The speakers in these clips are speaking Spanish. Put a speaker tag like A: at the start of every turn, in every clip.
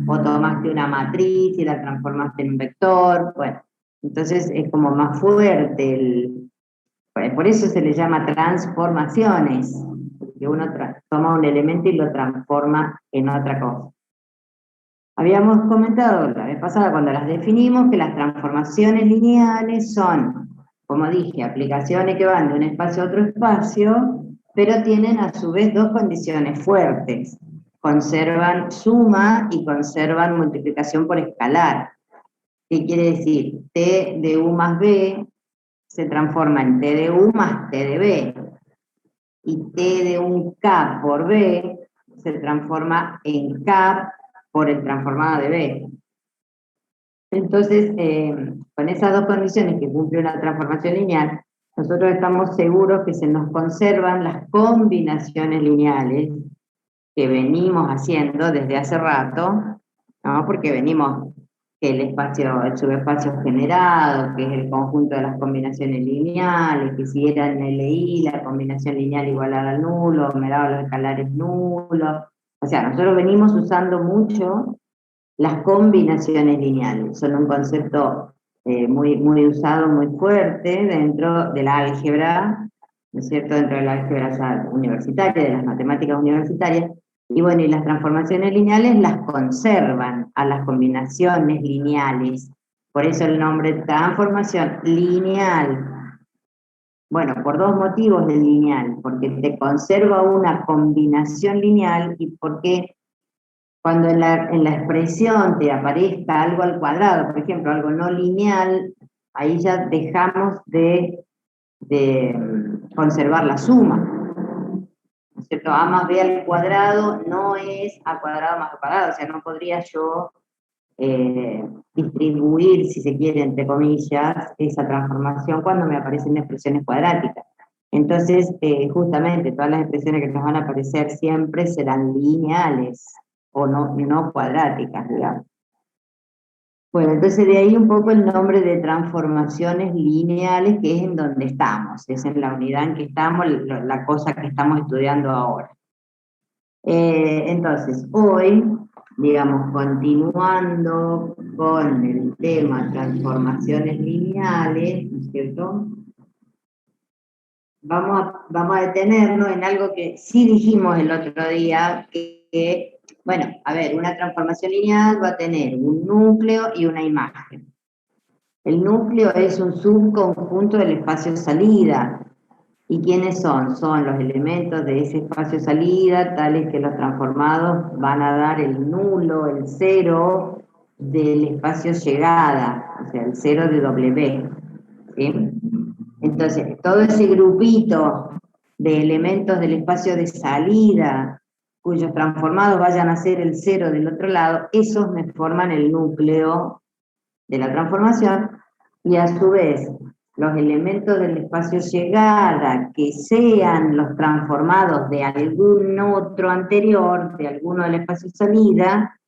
A: o tomaste una matriz y la transformaste en un vector, bueno, entonces es como más fuerte, por eso se le llama transformaciones, que uno toma un elemento y lo transforma en otra cosa. Habíamos comentado la vez pasada cuando las definimos que las transformaciones lineales son, como dije, aplicaciones que van de un espacio a otro espacio, pero tienen a su vez dos condiciones fuertes. Conservan suma y conservan multiplicación por escalar. ¿Qué quiere decir? T de U más B se transforma en T de U más T de B. Y T de un K por B se transforma en K por el transformado de B. Entonces, con esas dos condiciones que cumple una transformación lineal, nosotros estamos seguros que se nos conservan las combinaciones lineales que venimos haciendo desde hace rato, ¿no? Porque venimos que el subespacio generado, que es el conjunto de las combinaciones lineales, que si era en LI, la combinación lineal igualada al nulo, me daba los escalares nulos. O sea, nosotros venimos usando mucho las combinaciones lineales. Son un concepto muy usado, muy fuerte dentro de la álgebra, ¿no es cierto?, dentro de la álgebra universitaria, de las matemáticas universitarias. Y bueno, y las transformaciones lineales las conservan a las combinaciones lineales. Por eso el nombre transformación lineal. Bueno, por dos motivos de lineal, porque te conserva una combinación lineal y porque cuando en la expresión te aparezca algo al cuadrado, por ejemplo, algo no lineal, ahí ya dejamos de conservar la suma. ¿No es cierto? A más B al cuadrado no es A cuadrado más B cuadrado, o sea, no podría yo distribuir, si se quiere, entre comillas, esa transformación cuando me aparecen expresiones cuadráticas. Entonces, justamente, todas las expresiones que nos van a aparecer siempre serán lineales, o no cuadráticas, digamos. Bueno, entonces de ahí un poco el nombre de transformaciones lineales, que es en donde estamos, es en la unidad en que estamos, la cosa que estamos estudiando ahora. Entonces, hoy, digamos, continuando con el tema transformaciones lineales, ¿no es cierto? Vamos a detenernos en algo que sí dijimos el otro día, que, bueno, a ver, una transformación lineal va a tener un núcleo y una imagen. El núcleo es un subconjunto del espacio salida. ¿Y quiénes son? Son los elementos de ese espacio salida, tales que los transformados van a dar el nulo, el cero del espacio llegada, o sea, el cero de W. ¿Sí? Entonces, todo ese grupito de elementos del espacio de salida, cuyos transformados vayan a ser el cero del otro lado, esos me forman el núcleo de la transformación, y a su vez, los elementos del espacio llegada que sean los transformados de algún otro anterior, de alguno del espacio salida,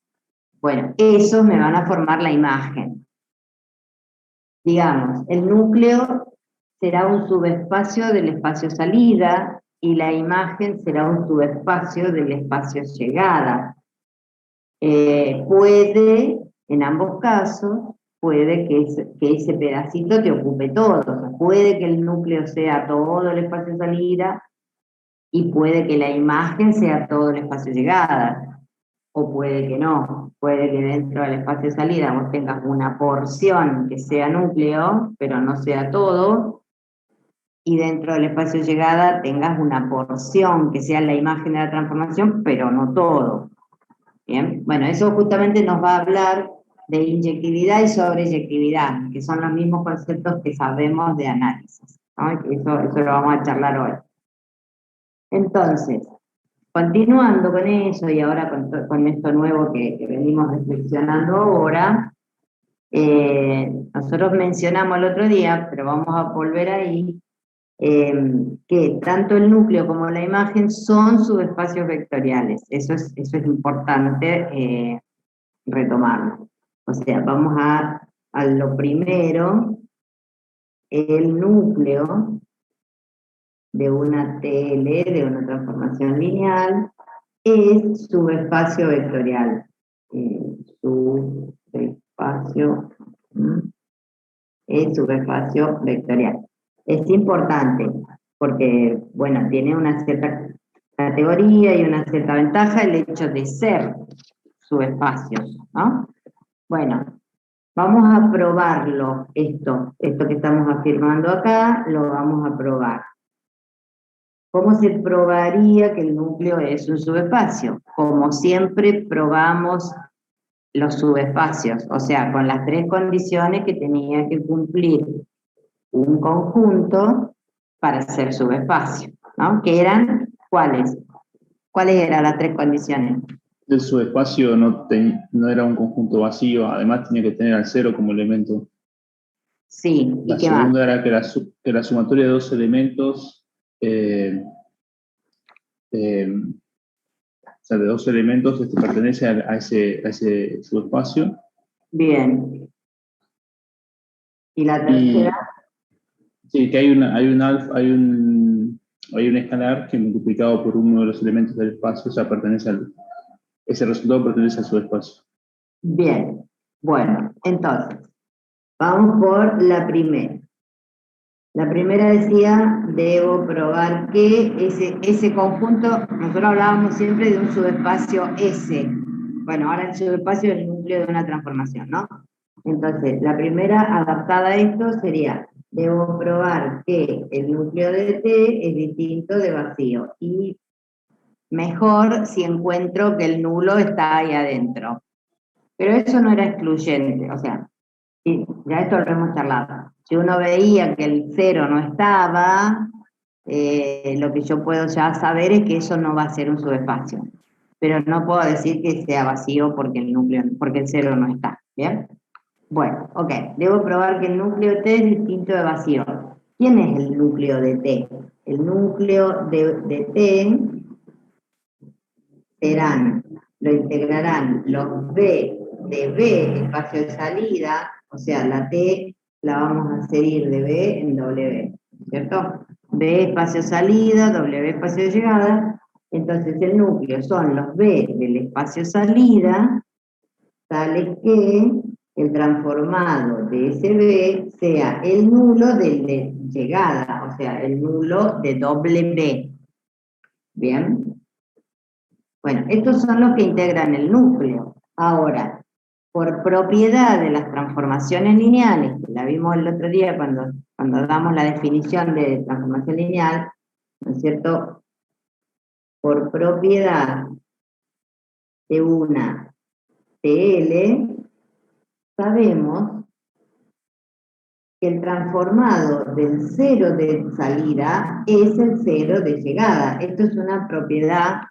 A: bueno, esos me van a formar la imagen. Digamos, el núcleo será un subespacio del espacio salida y la imagen será un subespacio del espacio llegada. Puede, en ambos casos, puede que ese pedacito te ocupe todo. O sea, puede que el núcleo sea todo el espacio salida y puede que la imagen sea todo el espacio llegada. O puede que no, puede que dentro del espacio salida vos tengas una porción que sea núcleo, pero no sea todo, y dentro del espacio llegada tengas una porción que sea la imagen de la transformación, pero no todo. Bien, bueno, eso justamente nos va a hablar de inyectividad y sobreyectividad, que son los mismos conceptos que sabemos de análisis, ¿no? Eso lo vamos a charlar hoy. Entonces, continuando con eso y ahora con esto nuevo que venimos reflexionando ahora, nosotros mencionamos el otro día, pero vamos a volver ahí, que tanto el núcleo como la imagen son subespacios vectoriales. Eso es importante retomarlo. O sea, vamos a lo primero, el núcleo de una TL, de una transformación lineal, es subespacio vectorial. subespacio, el subespacio vectorial. Es importante porque, bueno, tiene una cierta categoría y una cierta ventaja el hecho de ser subespacios, ¿no? Bueno, vamos a probarlo, esto que estamos afirmando acá, lo vamos a probar. ¿Cómo se probaría que el núcleo es un subespacio? Como siempre probamos los subespacios, o sea, con las tres condiciones que tenía que cumplir un conjunto para ser subespacio, ¿no? ¿Que eran cuáles? ¿Cuáles eran las tres condiciones?
B: El subespacio no era un conjunto vacío, además tenía que tener al cero como elemento.
A: Sí, ¿y
B: La
A: qué más?
B: segunda era que la sumatoria de dos elementos, o sea, de dos elementos pertenece a ese subespacio.
A: Bien. ¿Y la tercera?
B: Sí, que hay un escalar que multiplicado por uno de los elementos del espacio, o sea, ese resultado pertenece al subespacio.
A: Bien, bueno, entonces, vamos por la primera. La primera decía, debo probar que ese conjunto, nosotros hablábamos siempre de un subespacio S. Bueno, ahora el subespacio es el núcleo de una transformación, ¿no? Entonces, la primera adaptada a esto sería, debo probar que el núcleo de T es distinto de vacío. Y mejor si encuentro que el nulo está ahí adentro. Pero eso no era excluyente, o sea, sí, ya esto lo hemos charlado. Si uno veía que el cero no estaba, lo que yo puedo ya saber es que eso no va a ser un subespacio. Pero no puedo decir que sea vacío porque el cero no está, ¿bien? Bueno, ok, debo probar que el núcleo T es distinto de vacío. ¿Quién es el núcleo de T? El núcleo de T lo integrarán los B de B, espacio de salida, o sea, la T la vamos a hacer de B en W, ¿cierto? B espacio salida, W espacio de llegada, entonces el núcleo son los B del espacio salida, tales que el transformado de ese B sea el nulo del de llegada, o sea, el nulo de doble B. ¿Bien? Bueno, estos son los que integran el núcleo. Ahora, por propiedad de las transformaciones lineales, que la vimos el otro día cuando damos la definición de transformación lineal, ¿no es cierto? Por propiedad de una TL, sabemos que el transformado del cero de salida es el cero de llegada. Esto es una propiedad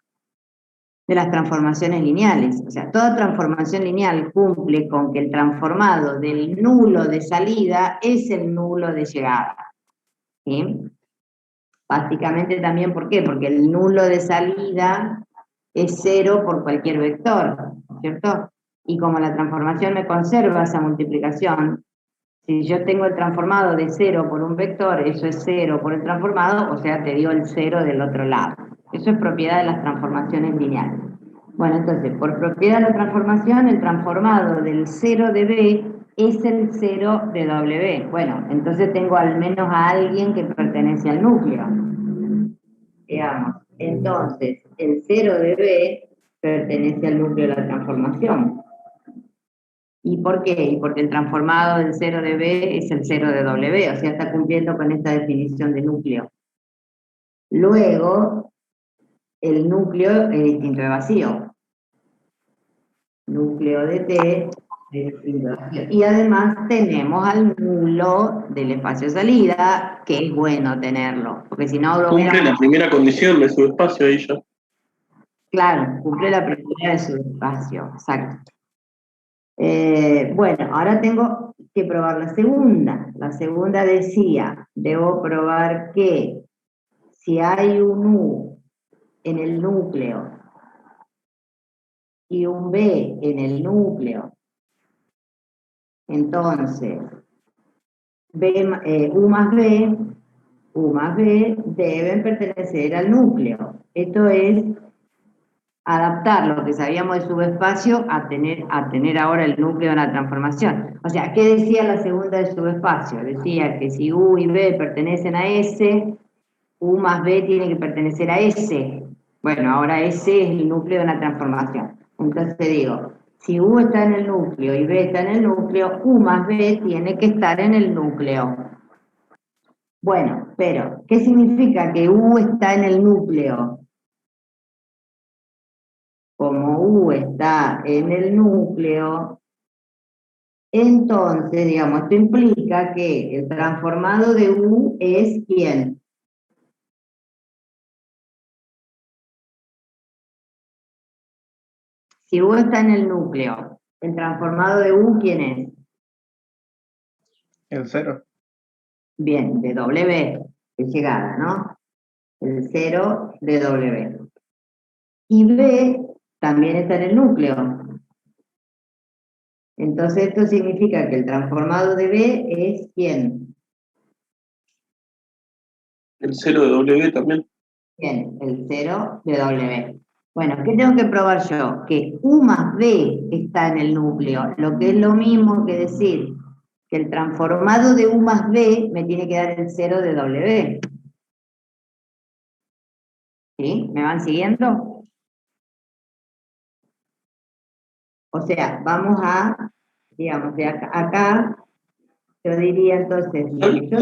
A: de las transformaciones lineales. O sea, toda transformación lineal cumple con que el transformado del nulo de salida es el nulo de llegada. ¿Sí? Básicamente también, ¿por qué? Porque el nulo de salida es cero por cualquier vector, ¿cierto? Y como la transformación me conserva esa multiplicación, si yo tengo el transformado de cero por un vector, eso es cero por el transformado, o sea, te dio el cero del otro lado. Eso es propiedad de las transformaciones lineales. Bueno, entonces, por propiedad de la transformación, el transformado del 0 de B es el 0 de W. Bueno, entonces tengo al menos a alguien que pertenece al núcleo. Digamos, entonces, el 0 de B pertenece al núcleo de la transformación. ¿Y por qué? Y porque el transformado del 0 de B es el 0 de W, o sea, está cumpliendo con esta definición de núcleo. Luego, el núcleo es distinto de vacío. Núcleo de T es distinto de vacío. Y además tenemos al nulo del espacio de salida, que es bueno tenerlo, porque si no lo
C: Cumple la primera condición de subespacio ahí ya.
A: Claro, cumple la primera de subespacio, exacto. Bueno, ahora tengo que probar la segunda. La segunda decía, debo probar que si hay un U en el núcleo y un B en el núcleo, entonces U más B deben pertenecer al núcleo. Esto es adaptar lo que sabíamos de subespacio a tener ahora el núcleo de una transformación. O sea, ¿qué decía la segunda de subespacio? Decía que si U y B pertenecen a S, U más B tiene que pertenecer a S. Bueno, ahora S es el núcleo de una transformación. Entonces digo, si U está en el núcleo y B está en el núcleo, U más B tiene que estar en el núcleo. Bueno, pero, ¿qué significa que U está en el núcleo? Como U está en el núcleo, entonces, digamos, esto implica que el transformado de U es ¿quién? Si U está en el núcleo, el transformado de U, ¿quién es?
B: El 0.
A: Bien, de W, de llegada, ¿no? El 0 de W. Y B también está en el núcleo. Entonces esto significa que el transformado de B es ¿quién?
C: El 0 de W también.
A: Bien, el 0 de W. Bueno, ¿qué tengo que probar yo? Que U más B está en el núcleo, lo que es lo mismo que decir que el transformado de U más B me tiene que dar el 0 de W. ¿Sí? ¿Me van siguiendo? O sea, vamos a, digamos, de acá yo diría entonces, lo que yo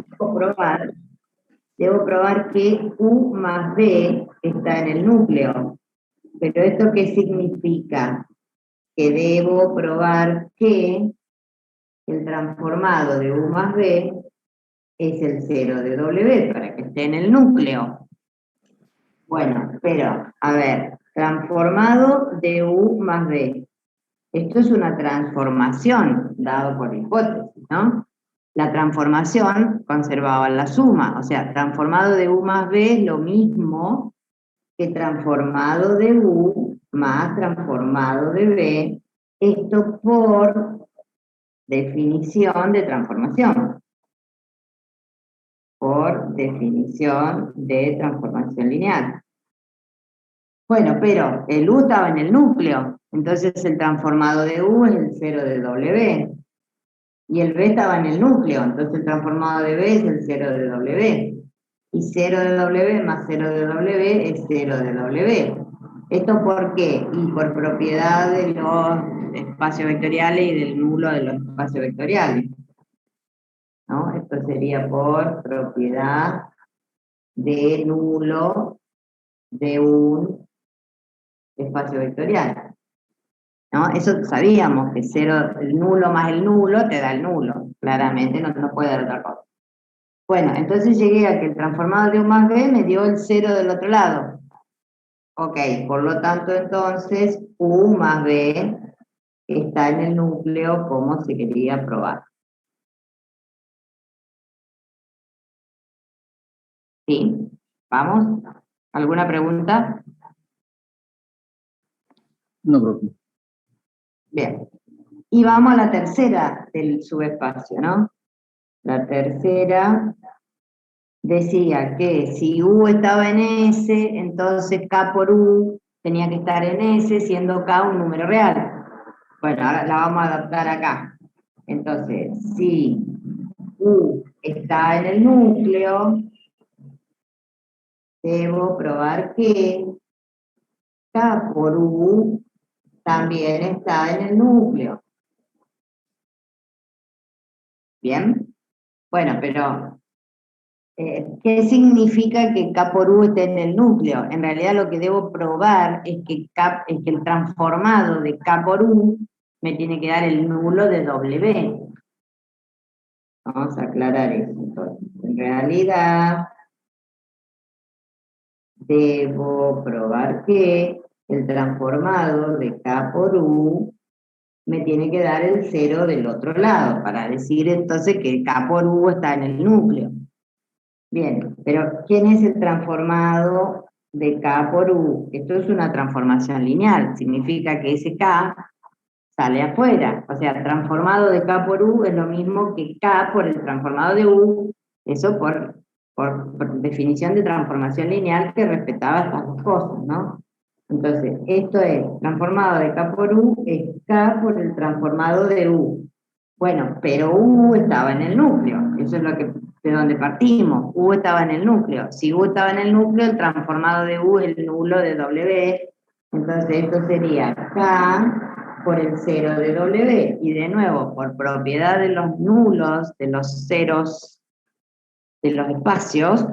A: debo probar que U más B está en el núcleo. Pero ¿esto qué significa? Que debo probar que el transformado de U más B es el 0 de W para que esté en el núcleo. Bueno, pero, a ver, transformado de U más B. Esto es una transformación, dado por hipótesis, ¿no? La transformación conservaba la suma, o sea, transformado de U más B es lo mismo que transformado de U más transformado de B, esto por definición de transformación. Por definición de transformación lineal. Bueno, pero el U estaba en el núcleo, entonces el transformado de U es el 0 de W. Y el B estaba en el núcleo, entonces el transformado de B es el 0 de W. Y 0 de W más 0 de W es 0 de W. ¿Esto por qué? Y por propiedad de los espacios vectoriales y del nulo de los espacios vectoriales. ¿No? Esto sería por propiedad de nulo de un espacio vectorial. ¿No? Eso sabíamos, que 0, el nulo más el nulo te da el nulo. Claramente no puede dar otra cosa. Bueno, entonces llegué a que el transformado de U más B me dio el 0 del otro lado. Ok, por lo tanto entonces U más B está en el núcleo como se quería probar. ¿Sí? ¿Vamos? ¿Alguna pregunta?
B: No, profe.
A: Bien. Y vamos a la tercera del subespacio, ¿no? La tercera decía que si U estaba en S, entonces K por U tenía que estar en S, siendo K un número real. Bueno, ahora la vamos a adaptar acá. Entonces, si U está en el núcleo, debo probar que K por U también está en el núcleo. ¿Bien? Bueno, pero ¿qué significa que K por U esté en el núcleo? En realidad lo que debo probar es que el transformado de K por U me tiene que dar el nulo de W. Vamos a aclarar eso. Entonces, en realidad debo probar que el transformado de K por U me tiene que dar el 0 del otro lado, para decir entonces que K por U está en el núcleo. Bien, pero ¿quién es el transformado de K por U? Esto es una transformación lineal, significa que ese K sale afuera. O sea, transformado de K por U es lo mismo que K por el transformado de U, eso por definición de transformación lineal que respetaba estas dos cosas, ¿no? Entonces, esto es, transformado de K por U, es K por el transformado de U. Bueno, pero U estaba en el núcleo, eso es lo que, de donde partimos, U estaba en el núcleo. Si U estaba en el núcleo, el transformado de U es el nulo de W, entonces esto sería K por el 0 de W, y de nuevo, por propiedad de los nulos, de los ceros, de los espacios,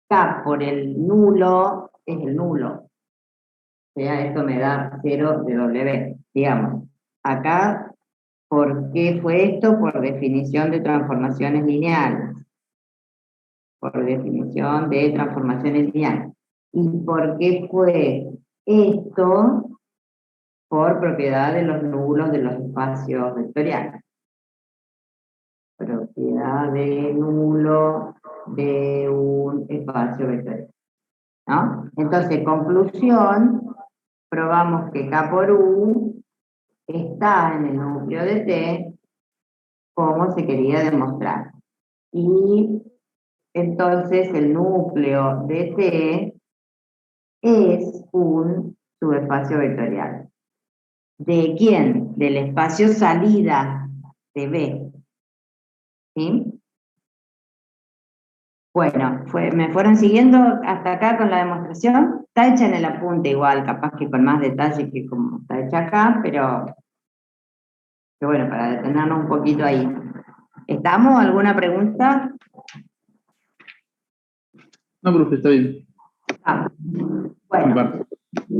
A: K por el nulo es el nulo. O sea, esto me da 0 de W. Digamos, acá, ¿por qué fue esto? Por definición de transformaciones lineales. Por definición de transformaciones lineales. ¿Y por qué fue esto? Por propiedad de los nulos de los espacios vectoriales. Propiedad de nulo de un espacio vectorial, ¿no? Entonces, conclusión, probamos que K por U está en el núcleo de T, como se quería demostrar. Y entonces el núcleo de T es un subespacio vectorial. ¿De quién? Del espacio salida de B. ¿Sí? Bueno, me fueron siguiendo hasta acá con la demostración. Está hecha en el apunte igual, capaz que con más detalle que como está hecha acá, pero bueno, para detenernos un poquito ahí. ¿Estamos? ¿Alguna pregunta?
B: No, profe, está bien.
A: Bueno,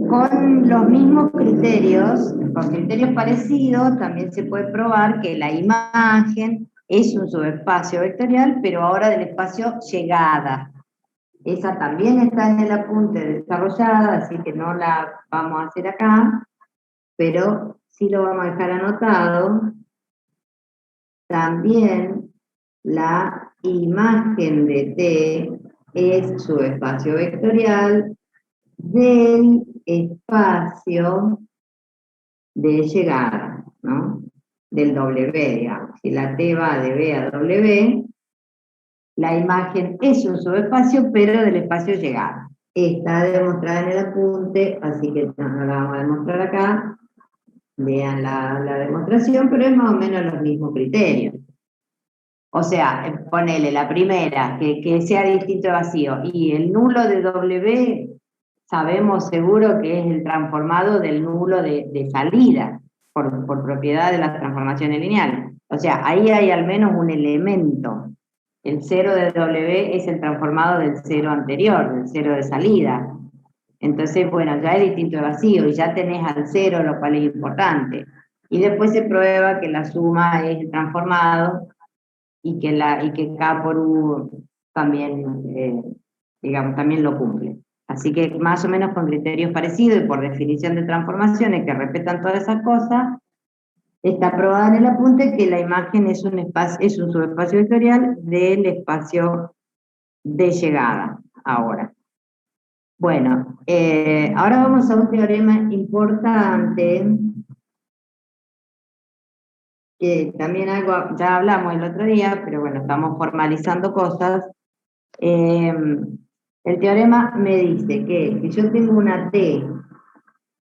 A: con los mismos criterios, con criterios parecidos, también se puede probar que la imagen es un subespacio vectorial, pero ahora del espacio llegada. Esa también está en el apunte desarrollada, así que no la vamos a hacer acá, pero sí lo vamos a dejar anotado. También la imagen de T es subespacio vectorial del espacio de llegada, ¿no? Del W, digamos. Si la T va de B a W, la imagen es un subespacio, pero del espacio llegada. Está demostrada en el apunte, así que no la vamos a demostrar acá. Vean la demostración, pero es más o menos los mismos criterios. O sea, ponele la primera, que sea distinto de vacío, y el nulo de W, sabemos seguro que es el transformado del nulo de salida, por propiedad de las transformaciones lineales. O sea, ahí hay al menos un elemento. El 0 de W es el transformado del 0 anterior, del 0 de salida. Entonces, bueno, ya es distinto de vacío, y ya tenés al 0, lo cual es importante. Y después se prueba que la suma es el transformado, y que K por U también, digamos, también lo cumple. Así que más o menos con criterios parecidos y por definición de transformaciones que respetan todas esas cosas, está probada en el apunte que la imagen es un subespacio vectorial del espacio de llegada, ahora. Bueno, ahora vamos a un teorema importante, que también algo, ya hablamos el otro día, pero bueno, estamos formalizando cosas. El teorema me dice que si yo tengo una T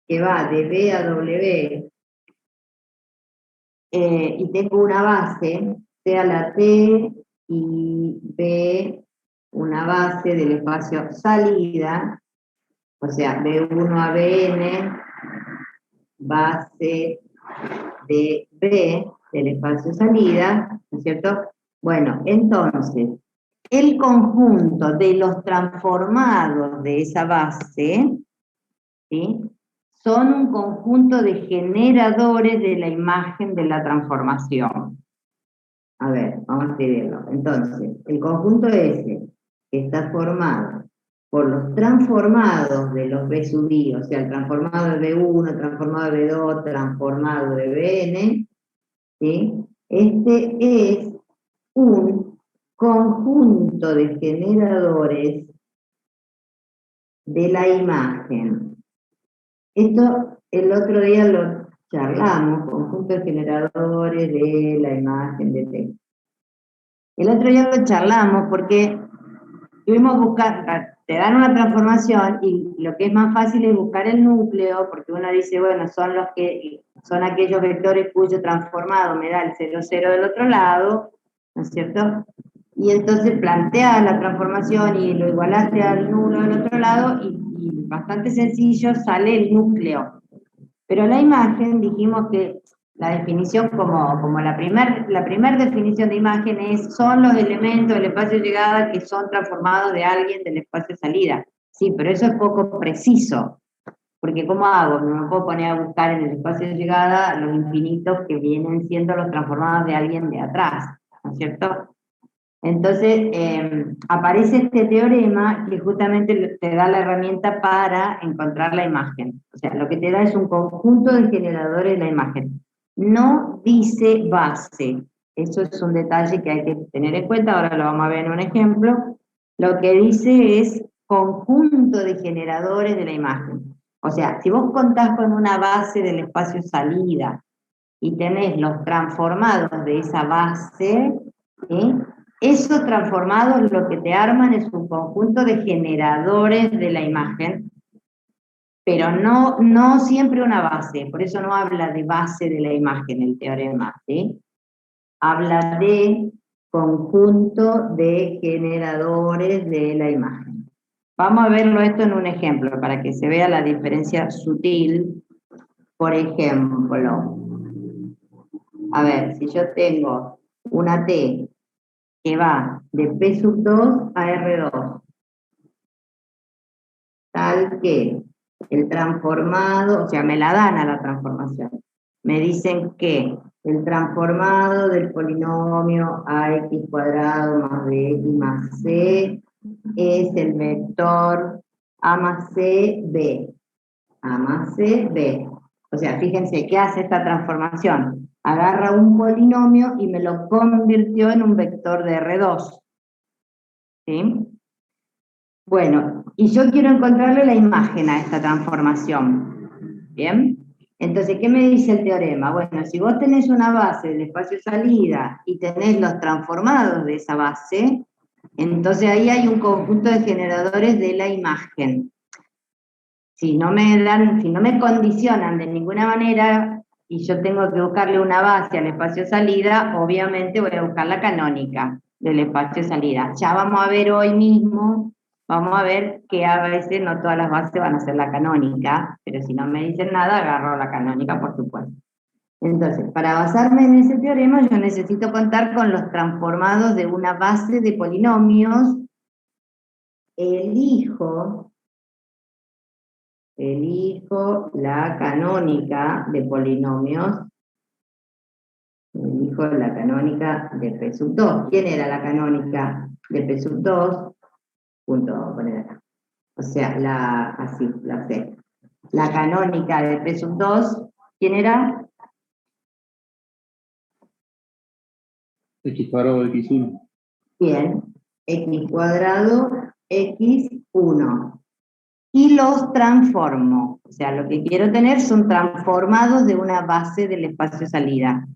A: que va de B a W, y tengo una base, sea la T y B una base del espacio salida, o sea, B1 a Bn, base de B del espacio salida, ¿no es cierto? Bueno, entonces, el conjunto de los transformados de esa base, ¿sí?, son un conjunto de generadores de la imagen de la transformación. A ver, vamos a escribirlo. Entonces, el conjunto S, que está formado por los transformados de los B sub I, o sea, el transformado de B1, transformado de B2, transformado de Bn, ¿sí? Este es un conjunto de generadores de la imagen. Esto el otro día lo charlamos, conjunto de generadores de la imagen de T. El otro día lo charlamos porque estuvimos buscando, te dan una transformación y lo que es más fácil es buscar el núcleo, porque uno dice, bueno, son aquellos vectores cuyo transformado me da el 0, 0 del otro lado, ¿no es cierto? Y entonces planteas la transformación y lo igualaste al nulo del otro lado y bastante sencillo sale el núcleo. Pero la imagen, dijimos que la definición como la primer definición de imagen son los elementos del espacio de llegada que son transformados de alguien del espacio de salida. Sí, pero eso es poco preciso, porque ¿cómo hago? No me puedo poner a buscar en el espacio de llegada los infinitos que vienen siendo los transformados de alguien de atrás, ¿no es cierto? Entonces, aparece este teorema que justamente te da la herramienta para encontrar la imagen. O sea, lo que te da es un conjunto de generadores de la imagen. No dice base. Eso es un detalle que hay que tener en cuenta, ahora lo vamos a ver en un ejemplo. Lo que dice es conjunto de generadores de la imagen. O sea, si vos contás con una base del espacio salida y tenés los transformados de esa base, ¿sí? Esos transformados lo que te arman es un conjunto de generadores de la imagen, pero no siempre una base, por eso no habla de base de la imagen el teorema, ¿sí? Habla de conjunto de generadores de la imagen. Vamos a verlo esto en un ejemplo, para que se vea la diferencia sutil. Por ejemplo, a ver, si yo tengo una T que va de P2 a R2, tal que el transformado, o sea, me la dan a la transformación, me dicen que el transformado del polinomio ax cuadrado más bx más c es el vector a más c, b. A más c, b. O sea, fíjense, ¿qué hace esta transformación? Agarra un polinomio y me lo convirtió en un vector de R2. ¿Sí? Bueno, y yo quiero encontrarle la imagen a esta transformación. ¿Bien? Entonces, ¿qué me dice el teorema? Bueno, si vos tenés una base del espacio salida y tenés los transformados de esa base, entonces ahí hay un conjunto de generadores de la imagen. Si no me condicionan de ninguna manera y yo tengo que buscarle una base al espacio salida, obviamente voy a buscar la canónica del espacio salida. Ya vamos a ver hoy mismo, vamos a ver que a veces no todas las bases van a ser la canónica, pero si no me dicen nada, agarro la canónica, por supuesto. Entonces, para basarme en ese teorema, yo necesito contar con los transformados de una base de polinomios. Elijo la canónica de polinomios, elijo la canónica de P sub 2. ¿Quién era la canónica de P sub 2? Punto, vamos a poner acá. O sea, la C. La canónica de P sub 2, ¿quién era?
B: X cuadrado X1.
A: Bien, X cuadrado X1. Y los transformo. O sea, lo que quiero tener son transformados de una base del espacio salida.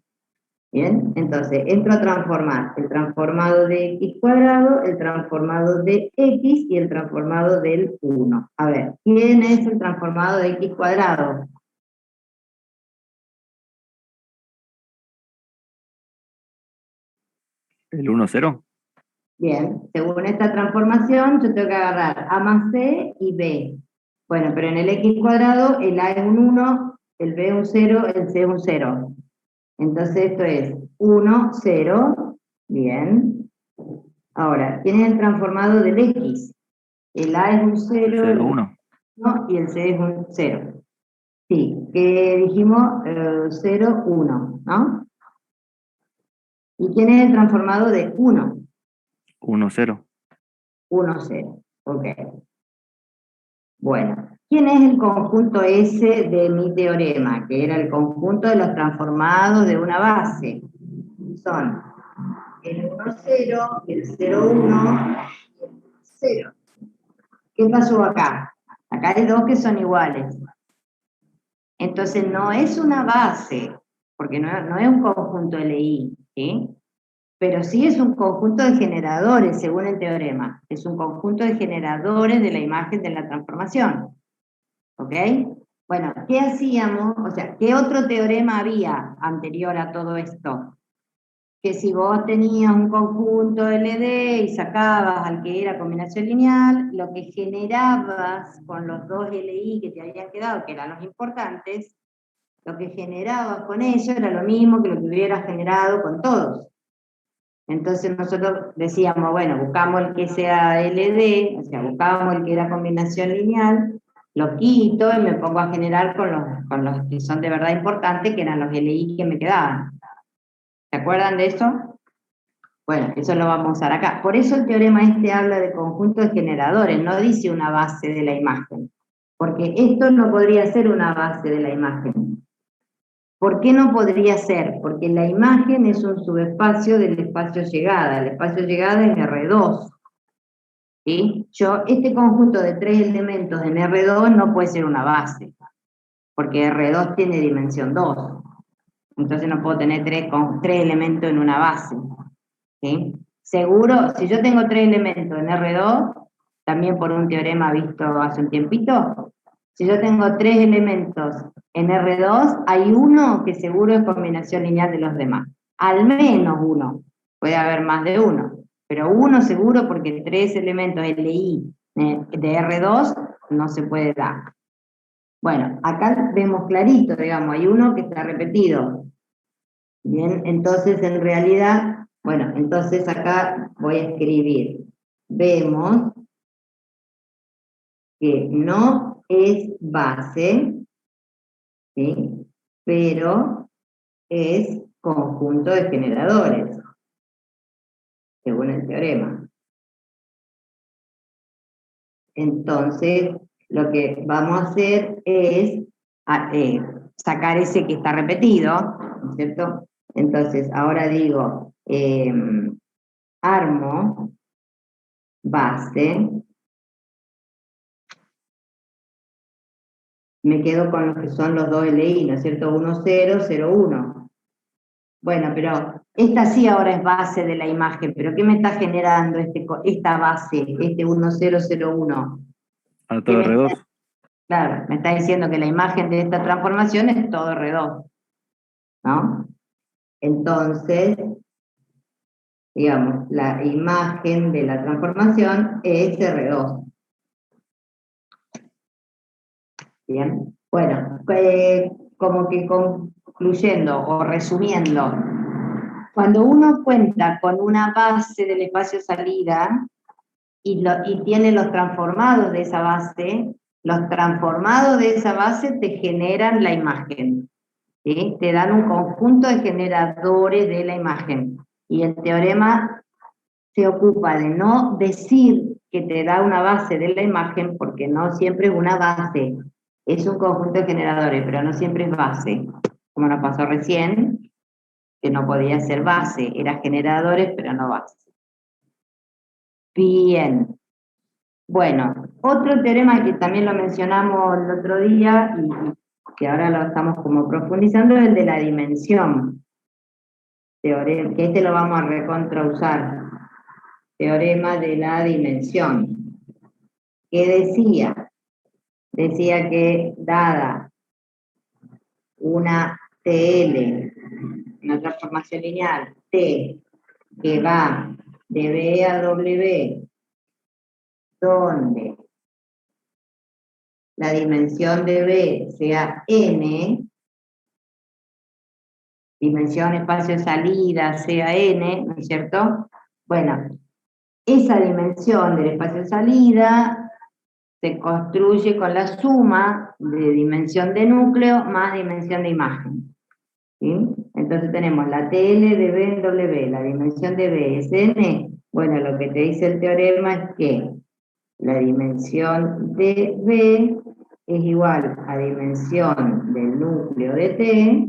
A: Bien, entonces entro a transformar el transformado de X cuadrado, el transformado de X y el transformado del 1. A ver, ¿quién es el transformado de X cuadrado?
D: ¿El 1, 0?
A: Bien, según esta transformación yo tengo que agarrar A más C y B. Bueno, pero en el X cuadrado el A es un 1, el B es un 0, el C es un 0. Entonces esto es 1, 0, bien. Ahora, ¿quién es el transformado del X? El A es un 0,
D: 0, 1.
A: y el C es un 0. Sí, que dijimos 0, 1, ¿no? ¿Y quién es el transformado de 1?
D: 1, 0.
A: 1, 0, ok. Bueno, ¿quién es el conjunto S de mi teorema? Que era el conjunto de los transformados de una base. Son el 1, 0, el 0, 1 y el 0. ¿Qué pasó acá? Acá hay dos que son iguales. Entonces no es una base, porque no es un conjunto LI, ¿sí? pero sí es un conjunto de generadores, según el teorema. Es un conjunto de generadores de la imagen de la transformación. ¿Ok? Bueno, ¿qué hacíamos? O sea, ¿qué otro teorema había anterior a todo esto? Que si vos tenías un conjunto LD y sacabas al que era combinación lineal, lo que generabas con los dos LI que te habían quedado, que eran los importantes, lo que generabas con ellos era lo mismo que lo que hubieras generado con todos. Entonces nosotros decíamos, bueno, buscamos el que sea LD, o sea, buscábamos el que era combinación lineal, lo quito y me pongo a generar con los que son de verdad importantes, que eran los LI que me quedaban. ¿Se acuerdan de eso? Bueno, eso lo vamos a usar acá. Por eso el teorema este habla de conjunto de generadores, no dice una base de la imagen. Porque esto no podría ser una base de la imagen. ¿Por qué no podría ser? Porque la imagen es un subespacio del espacio llegada. El espacio llegada es R2. ¿Sí? Este conjunto de 3 elementos en R2 no puede ser una base. Porque R2 tiene dimensión 2. Entonces no puedo tener 3 elementos en una base. ¿Sí? Seguro, si yo tengo 3 elementos en R2, también por un teorema visto hace un tiempito, si yo tengo 3 elementos en R2, hay uno que seguro es combinación lineal de los demás. Al menos uno. Puede haber más de uno. Pero uno seguro porque 3 elementos LI de R2 no se puede dar. Bueno, acá vemos clarito, digamos, hay uno que está repetido. Bien, entonces en realidad, bueno, entonces acá voy a escribir. Vemos que no es base, ¿sí? Pero es conjunto de generadores, según el teorema. Entonces, lo que vamos a hacer es sacar ese que está repetido, ¿no es cierto? Entonces, ahora digo, armo base, me quedo con los que son los dos LI, ¿no es cierto? 1, 0, 0, 1. Bueno, pero esta sí ahora es base de la imagen, pero ¿qué me está generando esta base, este 1, 0, 0, 1?
D: A todo R2.
A: Claro, me está diciendo que la imagen de esta transformación es todo R2, ¿no? Entonces, digamos, la imagen de la transformación es R2. Bien, bueno, como que concluyendo o resumiendo, cuando uno cuenta con una base del espacio salida y tiene los transformados de esa base, los transformados de esa base te generan la imagen, ¿sí? Te dan un conjunto de generadores de la imagen. Y el teorema se ocupa de no decir que te da una base de la imagen, porque no siempre es una base, es un conjunto de generadores, pero no siempre es base, como nos pasó recién, que no podía ser base, era generadores, pero no base. Bien. Bueno, otro teorema que también lo mencionamos el otro día, y que ahora lo estamos como profundizando, es el de la dimensión. Teorema, que este lo vamos a recontrausar. Teorema de la dimensión. ¿Qué decía? Decía que dada una TL, una transformación lineal, T, que va de B a W, donde la dimensión de B sea N, dimensión espacio de salida sea N, ¿no es cierto? Bueno, esa dimensión del espacio de salida se construye con la suma de dimensión de núcleo más dimensión de imagen. ¿Sí? Entonces tenemos la TL de B en W, la dimensión de B es N. Bueno, lo que te dice el teorema es que la dimensión de B es igual a dimensión del núcleo de T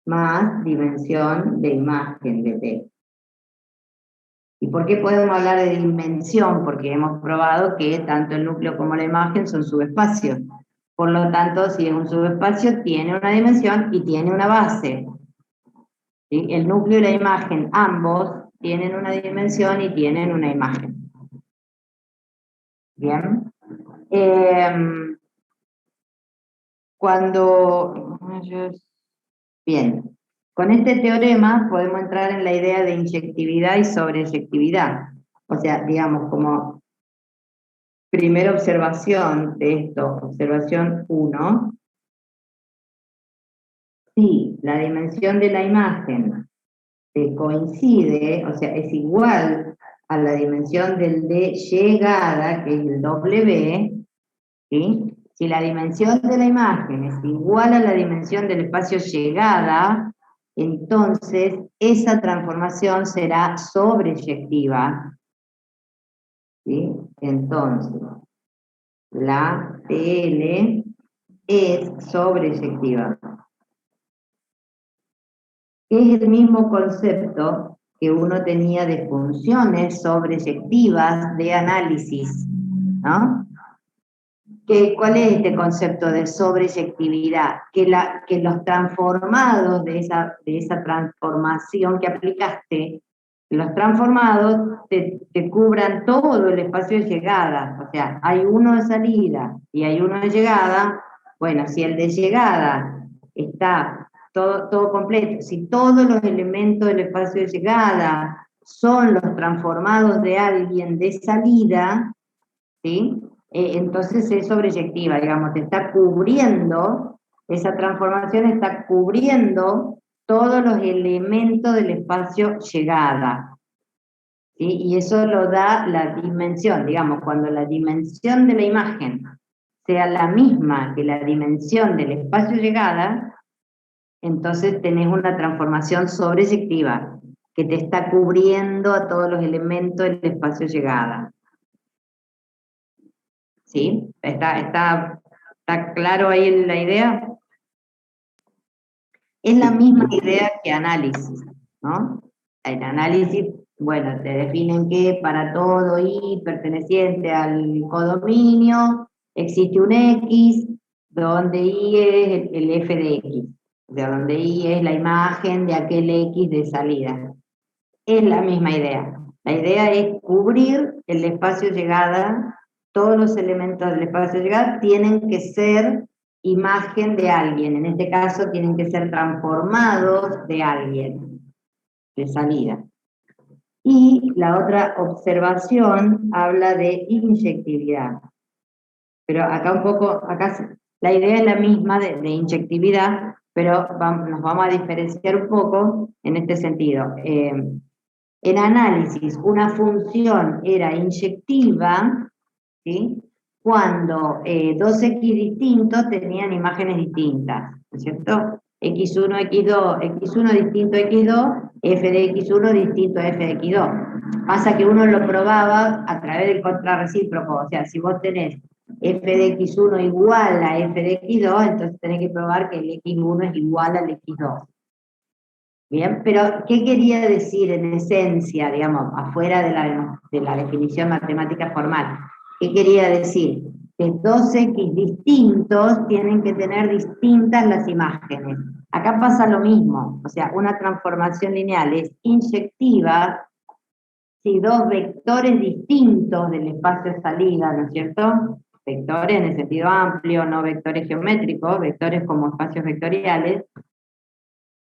A: más dimensión de imagen de T. ¿Y por qué podemos hablar de dimensión? Porque hemos probado que tanto el núcleo como la imagen son subespacios. Por lo tanto, si es un subespacio, tiene una dimensión y tiene una base. ¿sí? El núcleo y la imagen, ambos, tienen una dimensión y tienen una imagen. Bien. Bien, con este teorema podemos entrar en la idea de inyectividad y sobreyectividad. O sea, digamos, como primera observación de esto, observación 1, si la dimensión de la imagen coincide, o sea, es igual a la dimensión del de llegada, que es el W, ¿sí? Si la dimensión de la imagen es igual a la dimensión del espacio llegada, entonces esa transformación será sobreyectiva, ¿sí? Entonces, la TL es sobreyectiva. Es el mismo concepto que uno tenía de funciones sobreyectivas de análisis, ¿no? ¿Cuál es este concepto de sobreyectividad? Que los transformados de esa transformación que aplicaste, los transformados te cubran todo el espacio de llegada. O sea, hay uno de salida y hay uno de llegada. Bueno, si el de llegada está todo completo, si todos los elementos del espacio de llegada son los transformados de alguien de salida, ¿sí? Entonces es sobreyectiva, digamos, te está cubriendo, esa transformación está cubriendo todos los elementos del espacio llegada, ¿sí? Y eso lo da la dimensión, digamos, cuando la dimensión de la imagen sea la misma que la dimensión del espacio llegada, entonces tenés una transformación sobreyectiva, que te está cubriendo a todos los elementos del espacio llegada. ¿Sí? ¿Está claro ahí la idea? Es la misma idea que análisis, ¿no? El análisis, bueno, te definen que para todo I perteneciente al codominio existe un X, donde I es el F de X, o sea, donde I es la imagen de aquel X de salida. Es la misma idea. La idea es cubrir el espacio llegada. Todos los elementos del espacio de llegada tienen que ser imagen de alguien, en este caso tienen que ser transformados de alguien, de salida. Y la otra observación habla de inyectividad. Pero acá un poco, acá la idea es la misma de inyectividad, pero nos vamos a diferenciar un poco en este sentido. En análisis, una función era inyectiva, ¿sí? Cuando dos X distintos tenían imágenes distintas, ¿no es cierto? X1, X2, X1 distinto a X2, F de X1 distinto a F de X2. Pasa que uno lo probaba a través del contrarrecíproco, o sea, si vos tenés F de X1 igual a F de X2, entonces tenés que probar que el X1 es igual al X2. Bien, pero ¿qué quería decir en esencia, digamos, afuera de la definición matemática formal? ¿Qué quería decir? Que dos X distintos tienen que tener distintas las imágenes. Acá pasa lo mismo, o sea, una transformación lineal es inyectiva si dos vectores distintos del espacio de salida, ¿no es cierto? Vectores en el sentido amplio, no vectores geométricos, vectores como espacios vectoriales.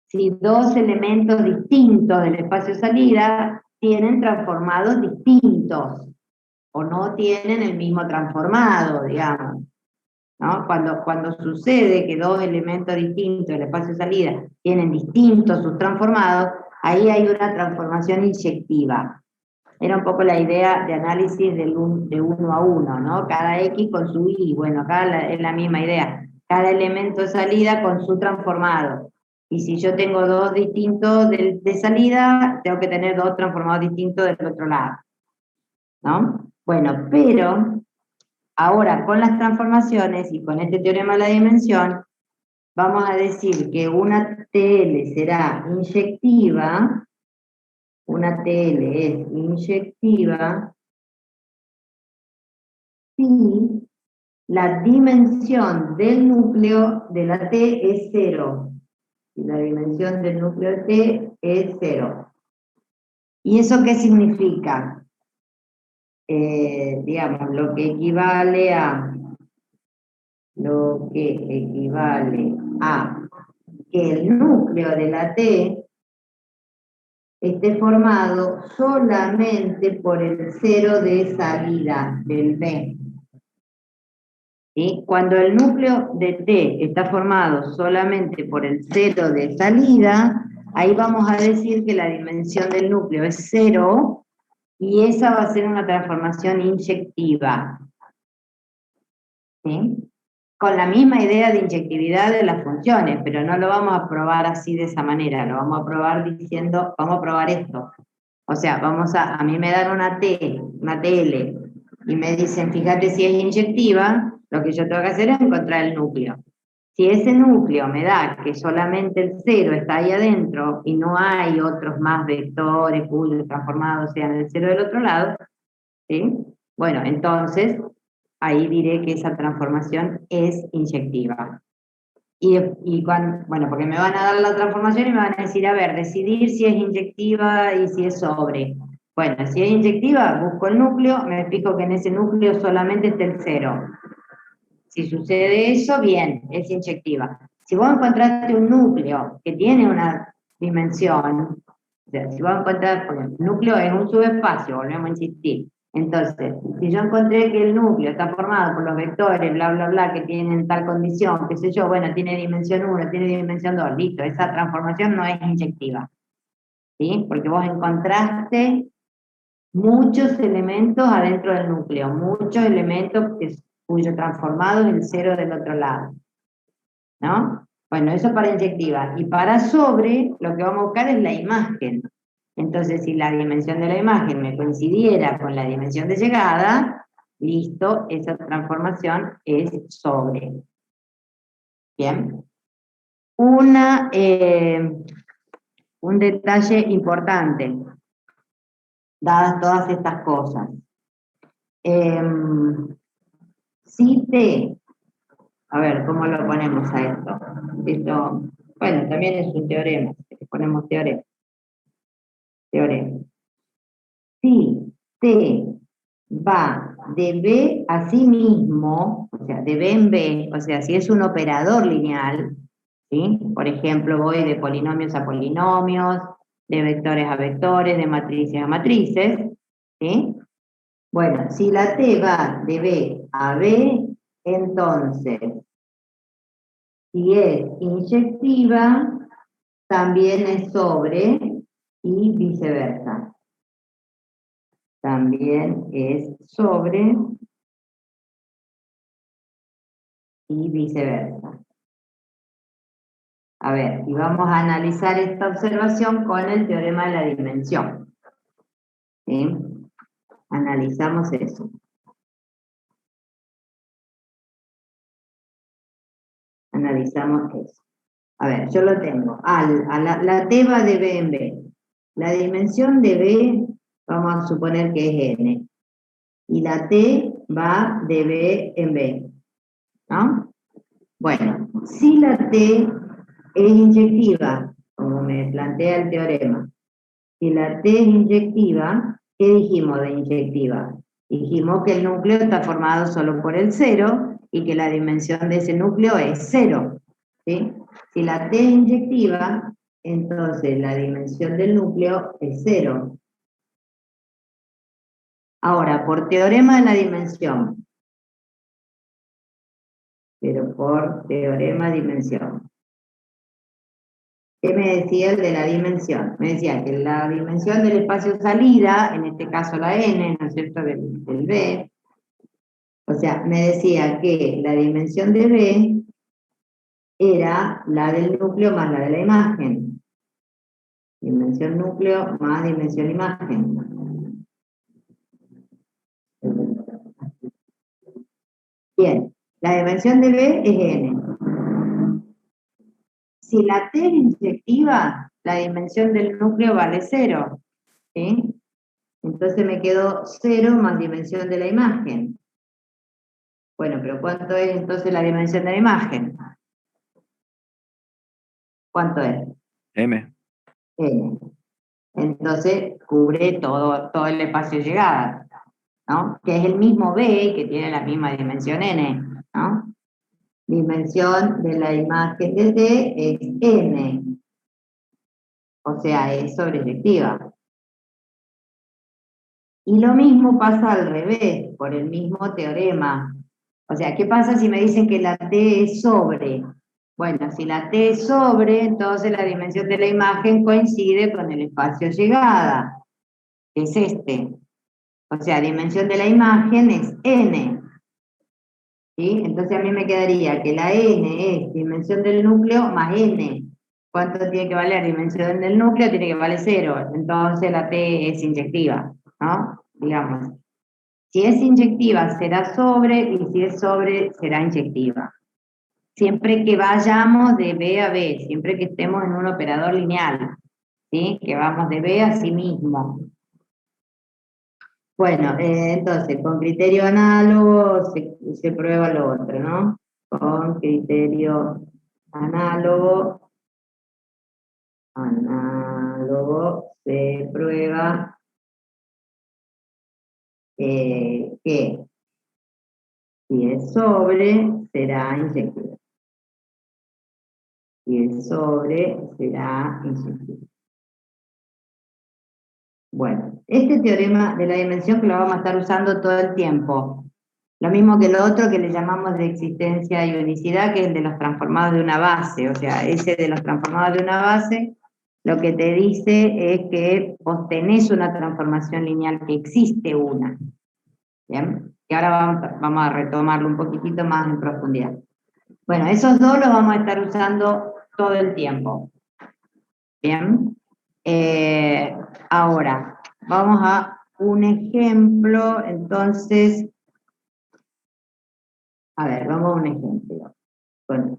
A: Si dos elementos distintos del espacio de salida tienen transformados distintos, o no tienen el mismo transformado, digamos, ¿no? Cuando sucede que dos elementos distintos del espacio de salida tienen distintos sus transformados, ahí hay una transformación inyectiva. Era un poco la idea de análisis de 1 a 1, ¿no? Cada X con su Y, bueno, acá es la misma idea. Cada elemento de salida con su transformado. Y si yo tengo dos distintos de salida, tengo que tener dos transformados distintos del otro lado, ¿no? Bueno, pero ahora con las transformaciones y con este teorema de la dimensión, vamos a decir que una TL será inyectiva, una TL es inyectiva si la dimensión del núcleo de la T es 0. Y la dimensión del núcleo de T es 0. ¿Y eso qué significa? Digamos, lo que equivale a que el núcleo de la T esté formado solamente por el 0 de salida del B. ¿Sí? Cuando el núcleo de T está formado solamente por el 0 de salida, ahí vamos a decir que la dimensión del núcleo es 0 y esa va a ser una transformación inyectiva. ¿Sí? Con la misma idea de inyectividad de las funciones, pero no lo vamos a probar así de esa manera, lo vamos a probar diciendo, vamos a probar esto. O sea, a mí me dan una TL, y me dicen, fíjate si es inyectiva, lo que yo tengo que hacer es encontrar el núcleo. Si ese núcleo me da que solamente el 0 está ahí adentro y no hay otros más vectores cuyos transformados sean el 0 del otro lado, ¿sí? Bueno, entonces ahí diré que esa transformación es inyectiva. Bueno, porque me van a dar la transformación y me van a decir, a ver, decidir si es inyectiva y si es sobre. Bueno, si es inyectiva, busco el núcleo, me fijo que en ese núcleo solamente está el 0. Si sucede eso, bien, es inyectiva. Si vos encontraste un núcleo que tiene una dimensión, o sea, si vos encontrás, porque el núcleo es un subespacio, volvemos a insistir. Entonces, si yo encontré que el núcleo está formado por los vectores, bla, bla, bla, que tienen tal condición, qué sé yo, bueno, tiene dimensión 1, tiene dimensión 2, listo, esa transformación no es inyectiva. ¿Sí? Porque vos encontraste muchos elementos adentro del núcleo, muchos elementos cuyo transformado es el 0 del otro lado. ¿No? Bueno, eso para inyectiva. Y para sobre, lo que vamos a buscar es la imagen. Entonces, si la dimensión de la imagen me coincidiera con la dimensión de llegada, listo, esa transformación es sobre. Bien. Un detalle importante, dadas todas estas cosas. Si T, a ver, ¿cómo lo ponemos a esto? Esto, bueno, también es un teorema, ponemos teorema. Si T va de B a sí mismo, o sea, de B en B, o sea, si es un operador lineal, ¿sí? Por ejemplo, voy de polinomios a polinomios, de vectores a vectores, de matrices a matrices, ¿sí? Bueno, si la T va de B a B, entonces, si es inyectiva, también es sobre y viceversa. También es sobre y viceversa. A ver, y vamos a analizar esta observación con el teorema de la dimensión. ¿Sí? Analizamos eso. Analizamos eso. A ver, yo lo tengo. La T va de B en B. La dimensión de B, vamos a suponer que es N. Y la T va de B en B. ¿No? Bueno, si la T es inyectiva, como me plantea el teorema, si la T es inyectiva, ¿qué dijimos de inyectiva? Dijimos que el núcleo está formado solo por el 0 y que la dimensión de ese núcleo es 0. ¿Sí? Si la T es inyectiva, entonces la dimensión del núcleo es 0. Ahora, por teorema de la dimensión, pero por teorema de dimensión. ¿Qué me decía el de la dimensión? Me decía que la dimensión del espacio salida, en este caso la n, ¿no es cierto?, del B, o sea, me decía que la dimensión de B era la del núcleo más la de la imagen. Dimensión núcleo más dimensión imagen. Bien, la dimensión de B es n. Si la T es inyectiva, la dimensión del núcleo vale 0. ¿Sí? Entonces me quedó 0 más dimensión de la imagen. Bueno, pero ¿cuánto es entonces la dimensión de la imagen? ¿Cuánto es?
D: M.
A: N. Entonces cubre todo el espacio de llegada, ¿no? Que es el mismo B, que tiene la misma dimensión N, ¿no? Dimensión de la imagen de T es N, o sea, es sobreyectiva. Y lo mismo pasa al revés, por el mismo teorema. O sea, ¿qué pasa si me dicen que la T es sobre? Bueno, si la T es sobre, entonces la dimensión de la imagen coincide con el espacio llegada, que es este. O sea, dimensión de la imagen es N. ¿Sí? Entonces a mí me quedaría que la N es dimensión del núcleo más N. ¿Cuánto tiene que valer dimensión del núcleo? Tiene que valer 0. Entonces la T es inyectiva, ¿no? Digamos. Si es inyectiva será sobre, y si es sobre será inyectiva. Siempre que vayamos de B a B, siempre que estemos en un operador lineal, ¿sí? Que vamos de B a sí mismo. Bueno, entonces, con criterio análogo se prueba lo otro, ¿no? Con criterio análogo se prueba que si es sobre, será inyectiva. Si es sobre, será inyectiva. Bueno, este teorema de la dimensión que lo vamos a estar usando todo el tiempo. Lo mismo que lo otro que le llamamos de existencia y unicidad, que es el de los transformados de una base. O sea, ese de los transformados de una base, lo que te dice es que vos tenés una transformación lineal, que existe una. ¿Bien? Y ahora vamos a retomarlo un poquitito más en profundidad. Bueno, esos dos los vamos a estar usando todo el tiempo. ¿Bien? Ahora, vamos a un ejemplo, entonces, a ver, vamos a un ejemplo. Bueno,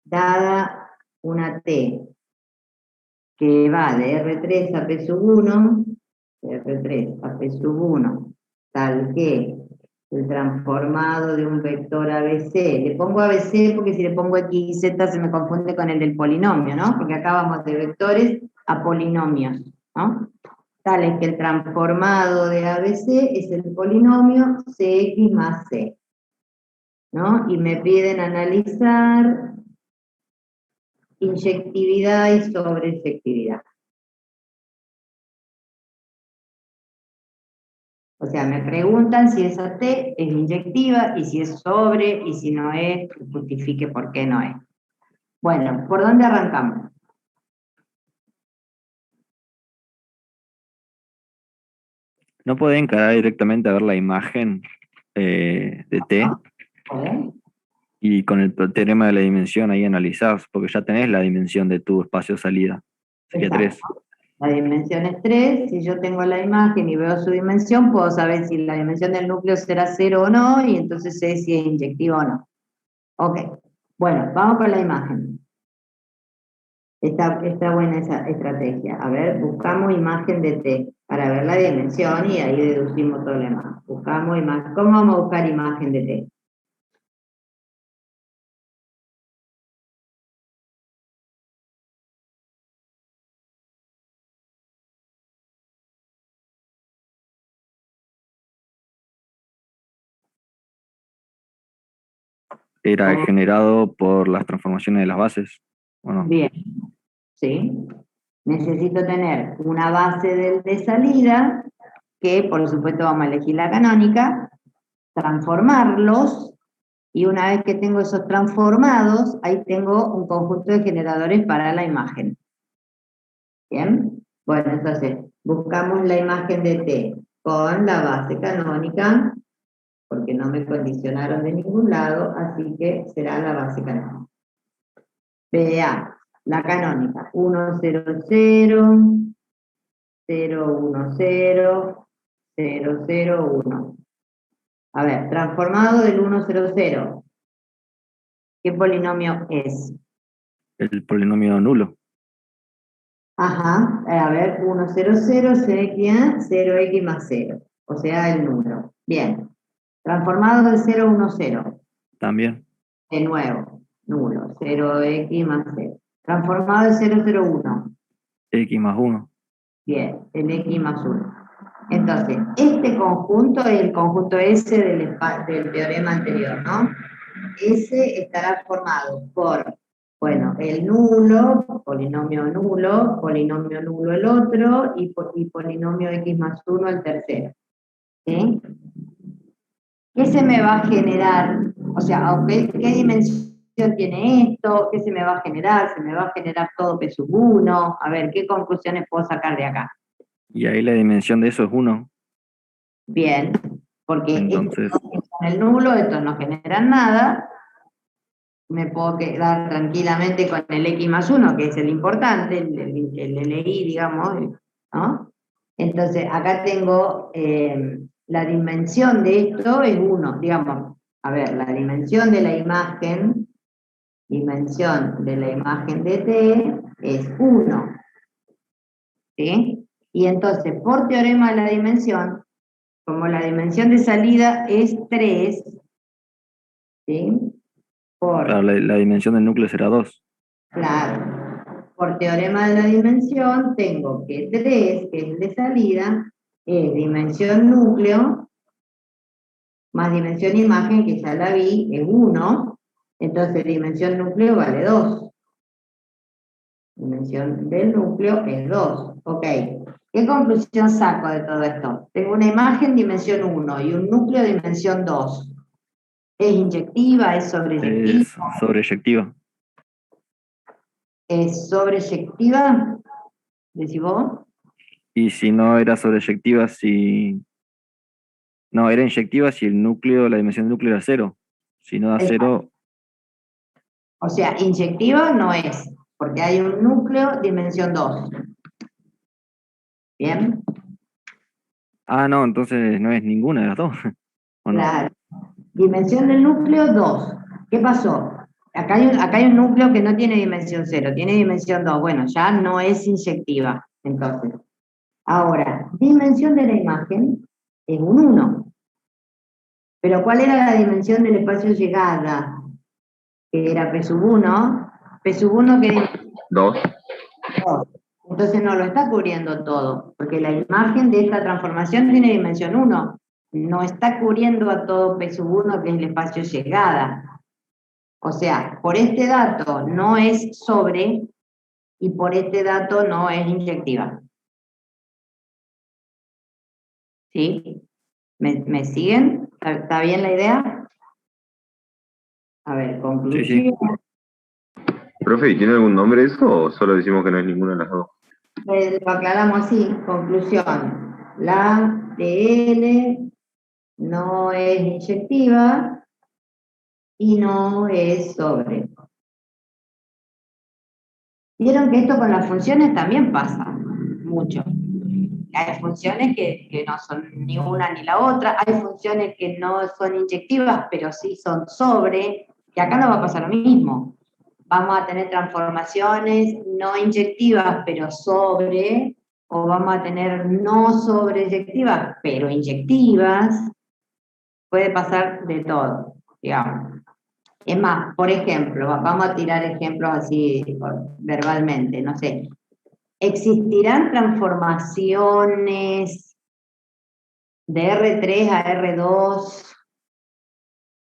A: dada una T que va de R3 a P1, de R3 a P1, tal que el transformado de un vector ABC, le pongo ABC porque si le pongo X y Z se me confunde con el del polinomio, ¿no? Porque acá vamos de vectores a polinomios, ¿no? Tal es que el transformado de ABC es el polinomio CX más C, ¿no? Y me piden analizar inyectividad y sobreefectividad. O sea, me preguntan si esa T es inyectiva y si es sobre, y si no es, justifique por qué no es. Bueno, ¿por dónde arrancamos?
D: ¿No puede encarar directamente a ver la imagen de T?
A: ¿Podés?
D: Y con el teorema de la dimensión ahí analizás, porque ya tenés la dimensión de tu espacio salida. Sería
A: Exacto.
D: 3.
A: La dimensión es 3, si yo tengo la imagen y veo su dimensión, puedo saber si la dimensión del núcleo será 0 o no, y entonces sé si es inyectiva o no. Ok, bueno, vamos con la imagen. Está buena esa estrategia. A ver, buscamos imagen de T para ver la dimensión y ahí deducimos todo lo demás. Buscamos imagen. ¿Cómo vamos a buscar imagen de T?
D: Era generado por las transformaciones de las bases, ¿o no?
A: Bien, ¿sí? Necesito tener una base de salida, que por supuesto vamos a elegir la canónica, transformarlos, y una vez que tengo esos transformados, ahí tengo un conjunto de generadores para la imagen. ¿Bien? Bueno, entonces, buscamos la imagen de T con la base canónica, porque no me condicionaron de ningún lado, así que será la base canónica. Vea, la canónica, 1, 0, 0, 0, 1, 0, 0, 0, 1. A ver, transformado del 1, 0, 0. ¿Qué polinomio es?
D: El polinomio nulo.
A: Ajá, a ver, 1, 0, 0, CX, 0X más 0. O sea, el número. Bien. Transformado del 0, 1, 0.
D: También.
A: De nuevo, nulo, 0X más 0. Transformado de 0,01.
D: X más 1.
A: Bien, el X más 1. Entonces, este conjunto es el conjunto S del teorema anterior, ¿no? S estará formado por, bueno, el nulo, polinomio nulo el otro, y polinomio X más 1 el tercero. ¿Sí? ¿Qué se me va a generar? O sea, ¿qué dimensión tiene esto? ¿Qué se me va a generar? ¿Se me va a generar todo P sub 1? A ver, ¿qué conclusiones puedo sacar de acá?
D: Y ahí la dimensión de eso es 1.
A: Bien, porque
D: Entonces,
A: con el nulo estos no generan nada, me puedo quedar tranquilamente con el X más 1, que es el importante, el LI, digamos, ¿no? Entonces, acá tengo la dimensión de esto es 1, digamos, a ver, la dimensión de la imagen de T es 1, ¿sí? Y entonces, por teorema de la dimensión, como la dimensión de salida es 3, ¿sí?
D: claro, la dimensión del núcleo será 2.
A: Claro, por teorema de la dimensión tengo que 3, que es el de salida, es dimensión núcleo, más dimensión imagen, que ya la vi, es 1, entonces dimensión núcleo vale 2. Dimensión del núcleo es 2. Ok. ¿Qué conclusión saco de todo esto? Tengo una imagen dimensión 1 y un núcleo dimensión 2. ¿Es inyectiva? ¿Es sobreyectiva?
D: Es sobreyectiva.
A: ¿Es sobreyectiva? ¿Decís vos?
D: Y si no era sobreyectiva, si... No, era inyectiva si el núcleo, la dimensión del núcleo era 0. Si no da 0,
A: O sea, inyectiva no es, porque hay un núcleo dimensión 2. ¿Bien?
D: no, entonces no es ninguna de las dos. ¿O no?
A: Claro. Dimensión del núcleo 2. ¿Qué pasó? Acá hay un núcleo que no tiene dimensión 0, tiene dimensión 2. Bueno, ya no es inyectiva, entonces. Ahora, dimensión de la imagen es un 1. Pero ¿cuál era la dimensión del espacio llegada? Que era P sub 1. P sub 1 que
E: 2.
A: 2. Entonces no lo está cubriendo todo, porque la imagen de esta transformación tiene dimensión 1. No está cubriendo a todo P sub 1, que es el espacio llegada. O sea, por este dato no es sobre y por este dato no es inyectiva. ¿Sí? ¿Me siguen? ¿Está bien la idea? A ver, conclusión.
D: Sí, sí.
E: Profe, ¿y tiene algún nombre eso o solo decimos que no es ninguna de las dos?
A: Lo aclaramos así, conclusión. La TL no es inyectiva y no es sobre. Vieron que esto con las funciones también pasa mucho. Hay funciones que no son ni una ni la otra, hay funciones que no son inyectivas, pero sí son sobre, y acá no va a pasar lo mismo. Vamos a tener transformaciones no inyectivas, pero sobre, o vamos a tener no sobre inyectivas, pero inyectivas. Puede pasar de todo, digamos. Es más, por ejemplo, vamos a tirar ejemplos así verbalmente, no sé. ¿Existirán transformaciones de R3 a R2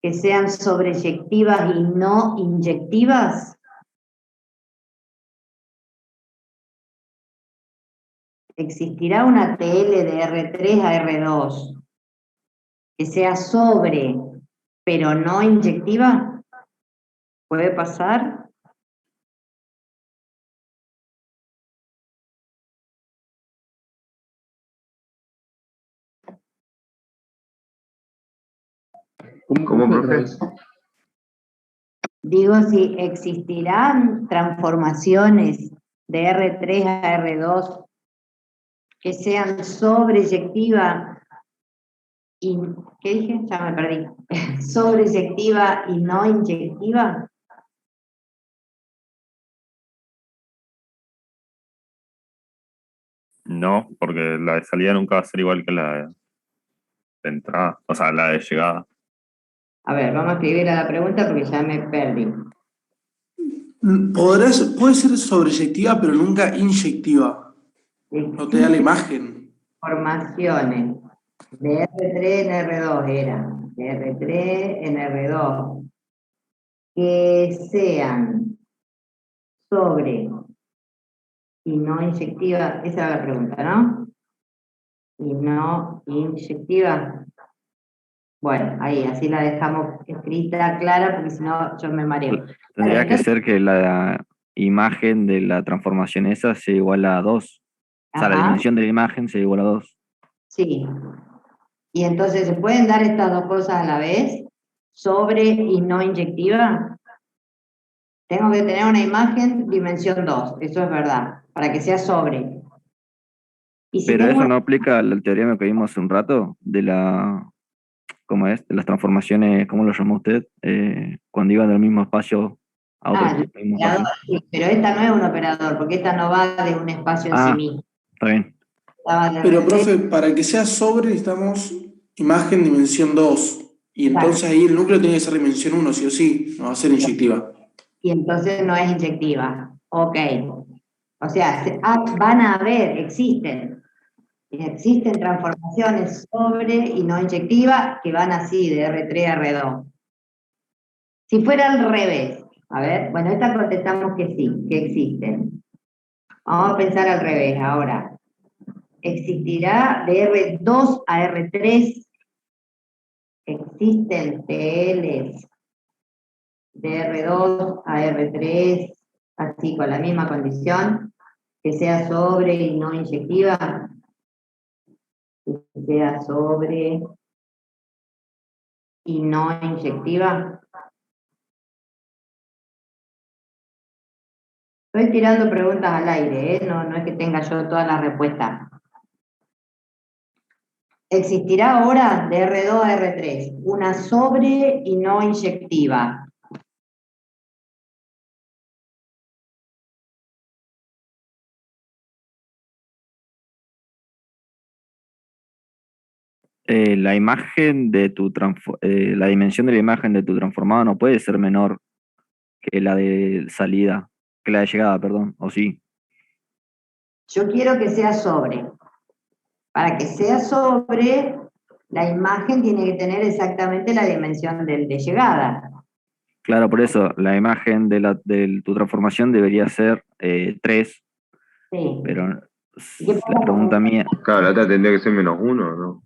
A: que sean sobreyectivas y no inyectivas? ¿Existirá una TL de R3 a R2 que sea sobre, pero no inyectiva? ¿Puede pasar?
E: ¿Cómo, profe?
A: Digo, si existirán transformaciones de R3 a R2 que sean sobreyectiva y, ¿qué dije? Ya me perdí. Sobreyectiva y no inyectiva.
F: No, porque la de salida nunca va a ser igual que la de entrada, o sea, la de llegada.
A: A ver, vamos a escribir a la pregunta porque ya me perdí.
G: Puede ser sobreyectiva, pero nunca inyectiva. No te da la imagen.
A: Informaciones de R3 en R2 era, de R3 en R2, que sean sobre y no inyectiva, esa era la pregunta, ¿no? Y no inyectiva. Bueno, ahí, así la dejamos escrita, clara, porque si no yo me mareo.
D: Tendría que ser que la imagen de la transformación esa sea igual a 2. O sea, la
A: Ajá,
D: dimensión de la imagen sea igual a 2.
A: sí. Y entonces, ¿se pueden dar estas dos cosas a la vez? Sobre y no inyectiva. Tengo que tener una imagen dimensión 2, eso es verdad, para que sea sobre. Y si
D: Pero
A: tengo
D: eso no aplica al teorema que vimos hace un rato, de la, ¿cómo es? De las transformaciones, ¿cómo lo llamó usted? Cuando iban del mismo espacio a otro
A: el
D: mismo
A: operador,
D: espacio.
A: sí, pero esta no es un operador, porque esta no va de un espacio en sí
D: Ah,
A: mismo.
D: está bien.
A: Esta va de
G: Pero,
A: R3,
G: profe, para que sea sobre necesitamos imagen dimensión 2. Y
A: exacto.
G: entonces ahí el núcleo tiene que ser dimensión 1, sí o sí, no va a ser inyectiva.
A: Y entonces no es inyectiva. Ok. O sea, van a haber, existen transformaciones sobre y no inyectiva que van así, de R3 a R2. Si fuera al revés, a ver, bueno, esta contestamos que sí, que existen. Vamos a pensar al revés ahora. ¿Existirá de R2 a R3? ¿Existen TLs de R2 a R3, así con la misma condición, que sea sobre y no inyectiva? Que sea sobre y no inyectiva. Estoy tirando preguntas al aire, ¿eh? No es que tenga yo todas las respuestas. ¿Existirá ahora de R2 a R3 una sobre y no inyectiva?
D: La imagen de la dimensión de la imagen de tu transformado no puede ser menor que la de salida, que la de llegada, perdón, o sí.
A: Yo quiero que sea sobre. Para que sea sobre, la imagen tiene que tener exactamente la dimensión de llegada.
D: Claro, por eso la imagen de tu transformación debería ser 3,
A: Sí.
D: pero
A: ¿Y qué
D: la
A: pasa
D: pregunta mía,
E: Claro, la otra tendría que ser -1, ¿no?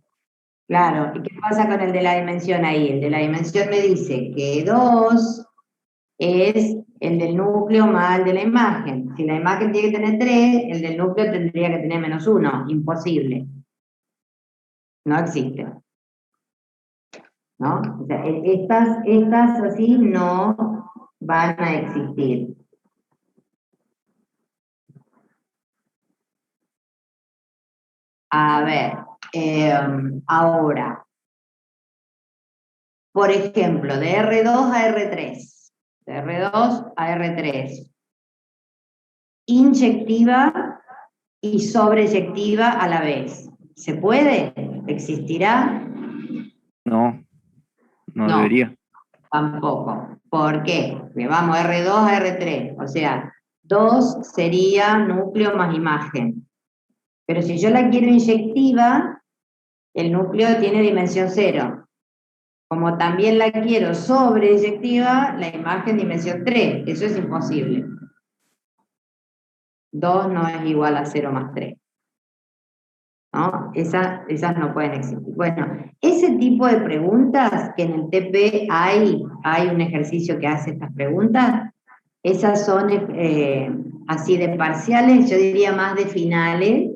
A: Claro, ¿y qué pasa con el de la dimensión ahí? El de la dimensión me dice que 2 es el del núcleo más el de la imagen. Si la imagen tiene que tener 3, el del núcleo tendría que tener -1. Imposible. No existe. ¿No? O sea, estas así no van a existir. A ver, ahora, por ejemplo, de R2 a R3, de R2 a R3, inyectiva y sobreyectiva a la vez. ¿Se puede? ¿Existirá?
D: no
A: No,
D: debería.
A: tampoco. ¿Por qué? Le vamos R2 a R3, o sea, 2 sería núcleo más imagen. Pero si yo la quiero inyectiva, el núcleo tiene dimensión 0. Como también la quiero sobreyectiva, la imagen dimensión 3. Eso es imposible. 2 no es igual a 0 más 3. ¿No? Esas no pueden existir. Bueno, ese tipo de preguntas, que en el TP hay un ejercicio que hace estas preguntas, esas son así de parciales, yo diría más de finales,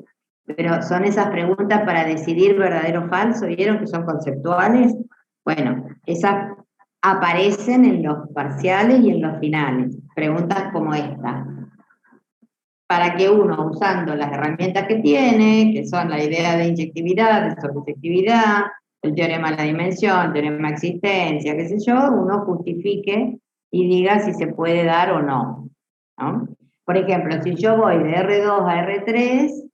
A: pero son esas preguntas para decidir verdadero o falso, ¿vieron que son conceptuales? Bueno, esas aparecen en los parciales y en los finales, preguntas como esta, para que uno, usando las herramientas que tiene, que son la idea de inyectividad, de sobreyectividad, el teorema de la dimensión, el teorema de existencia, qué sé yo, uno justifique y diga si se puede dar o no, ¿no? Por ejemplo, si yo voy de R2 a R3,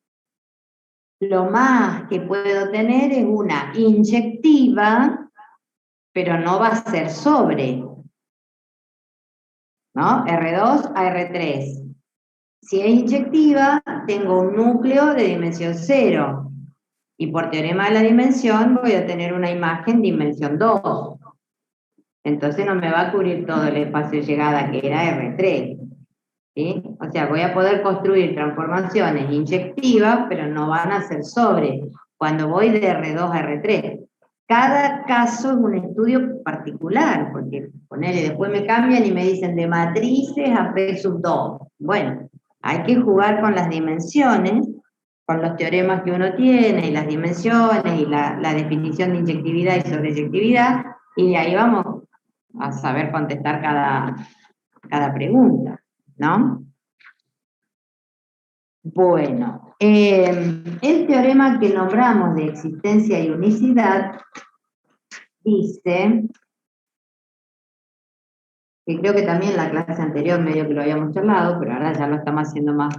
A: lo más que puedo tener es una inyectiva, pero no va a ser sobre, ¿no? R2 a R3. Si es inyectiva, tengo un núcleo de dimensión 0. Y por teorema de la dimensión voy a tener una imagen dimensión 2. Entonces no me va a cubrir todo el espacio de llegada que era R3. ¿Sí? O sea, voy a poder construir transformaciones inyectivas, pero no van a ser sobre, cuando voy de R2 a R3. Cada caso es un estudio particular, porque ponele, después me cambian y me dicen de matrices a P sub 2. Bueno, hay que jugar con las dimensiones, con los teoremas que uno tiene, y las dimensiones, y la definición de inyectividad y sobreyectividad, y de ahí vamos a saber contestar cada pregunta, ¿no? Bueno, el teorema que nombramos de existencia y unicidad dice, que creo que también en la clase anterior medio que lo habíamos charlado, pero ahora ya lo estamos haciendo más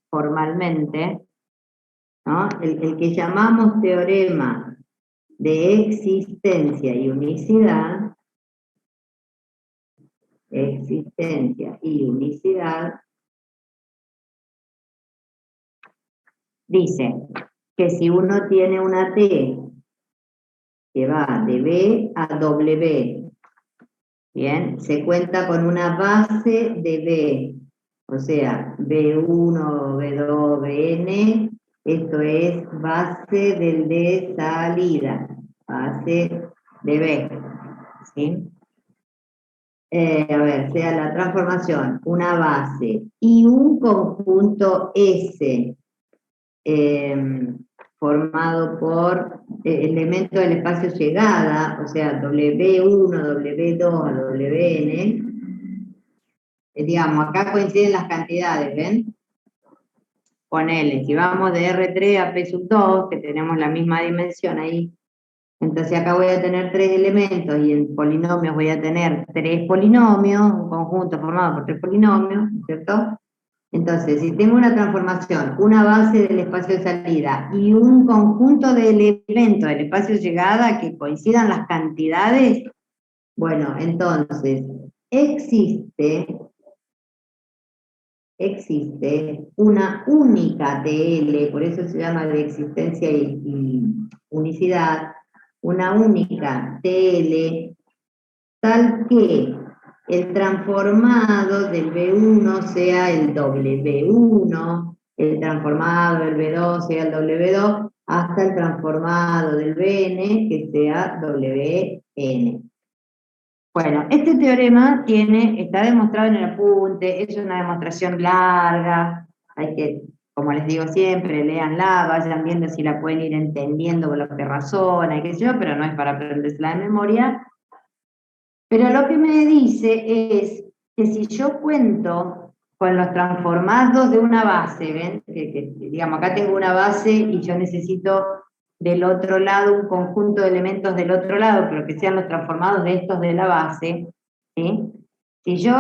A: formalmente, ¿no? El que llamamos teorema de existencia y unicidad, dice que si uno tiene una T que va de B a W, bien, se cuenta con una base de B, o sea, B1, B2, Bn, esto es base del de salida, base de B, ¿sí? A ver, sea la transformación, una base y un conjunto S, formado por elementos del espacio llegada, o sea, W1, W2, Wn, digamos, acá coinciden las cantidades, ¿ven? Ponele, si vamos de R3 a P sub 2, que tenemos la misma dimensión ahí, entonces acá voy a tener 3 elementos, y en polinomios voy a tener 3 polinomios, un conjunto formado por 3 polinomios, ¿cierto? Entonces, si tengo una transformación, una base del espacio de salida y un conjunto de elementos del espacio de llegada que coincidan las cantidades, bueno, entonces existe una única TL, por eso se llama de existencia y unicidad, una única TL, tal que el transformado del B1 sea el W1, el transformado del B2 sea el W2, hasta el transformado del Bn que sea Wn. Bueno, este teorema está demostrado en el apunte, es una demostración larga, hay que, como les digo siempre, léanla, vayan viendo si la pueden ir entendiendo con lo que razona y qué sé yo, pero no es para aprendérsela de memoria. Pero lo que me dice es que si yo cuento con los transformados de una base, ¿ven? Digamos, acá tengo una base y yo necesito del otro lado un conjunto de elementos del otro lado, pero que sean los transformados de estos de la base, ¿sí? Si yo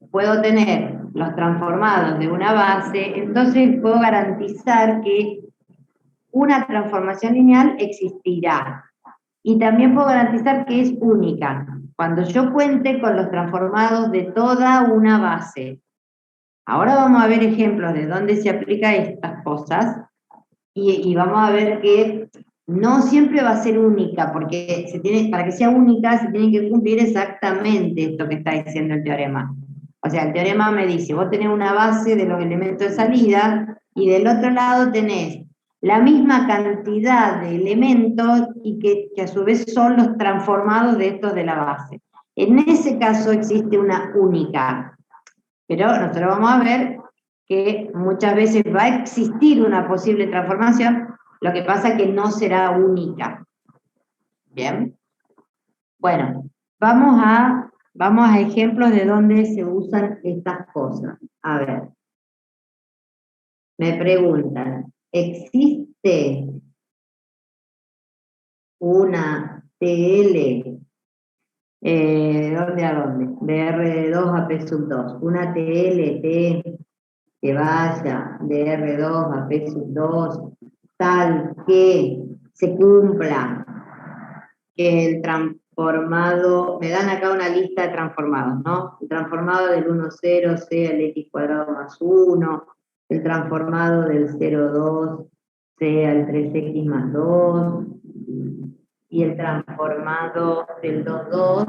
A: puedo tener los transformados de una base, entonces puedo garantizar que una transformación lineal existirá. Y también puedo garantizar que es única, cuando yo cuente con los transformados de toda una base. Ahora vamos a ver ejemplos de dónde se aplica estas cosas, y vamos a ver que no siempre va a ser única, porque para que sea única se tiene que cumplir exactamente esto que está diciendo el teorema. O sea, el teorema me dice, vos tenés una base de los elementos de salida, y del otro lado tenés la misma cantidad de elementos y que a su vez son los transformados de estos de la base. En ese caso existe una única, pero nosotros vamos a ver que muchas veces va a existir una posible transformación, lo que pasa es que no será única. ¿Bien? Bueno, vamos a ejemplos de dónde se usan estas cosas. A ver, me preguntan, ¿existe una TL, ¿dónde a dónde? De R2 a P sub 2, una TLT que vaya de R2 a P sub 2, tal que se cumpla que el transformado, me dan acá una lista de transformados, ¿no? El transformado del 1, 0 sea el x cuadrado más 1, el transformado del 0, 2 sea el 3x más 2, y el transformado del 2, 2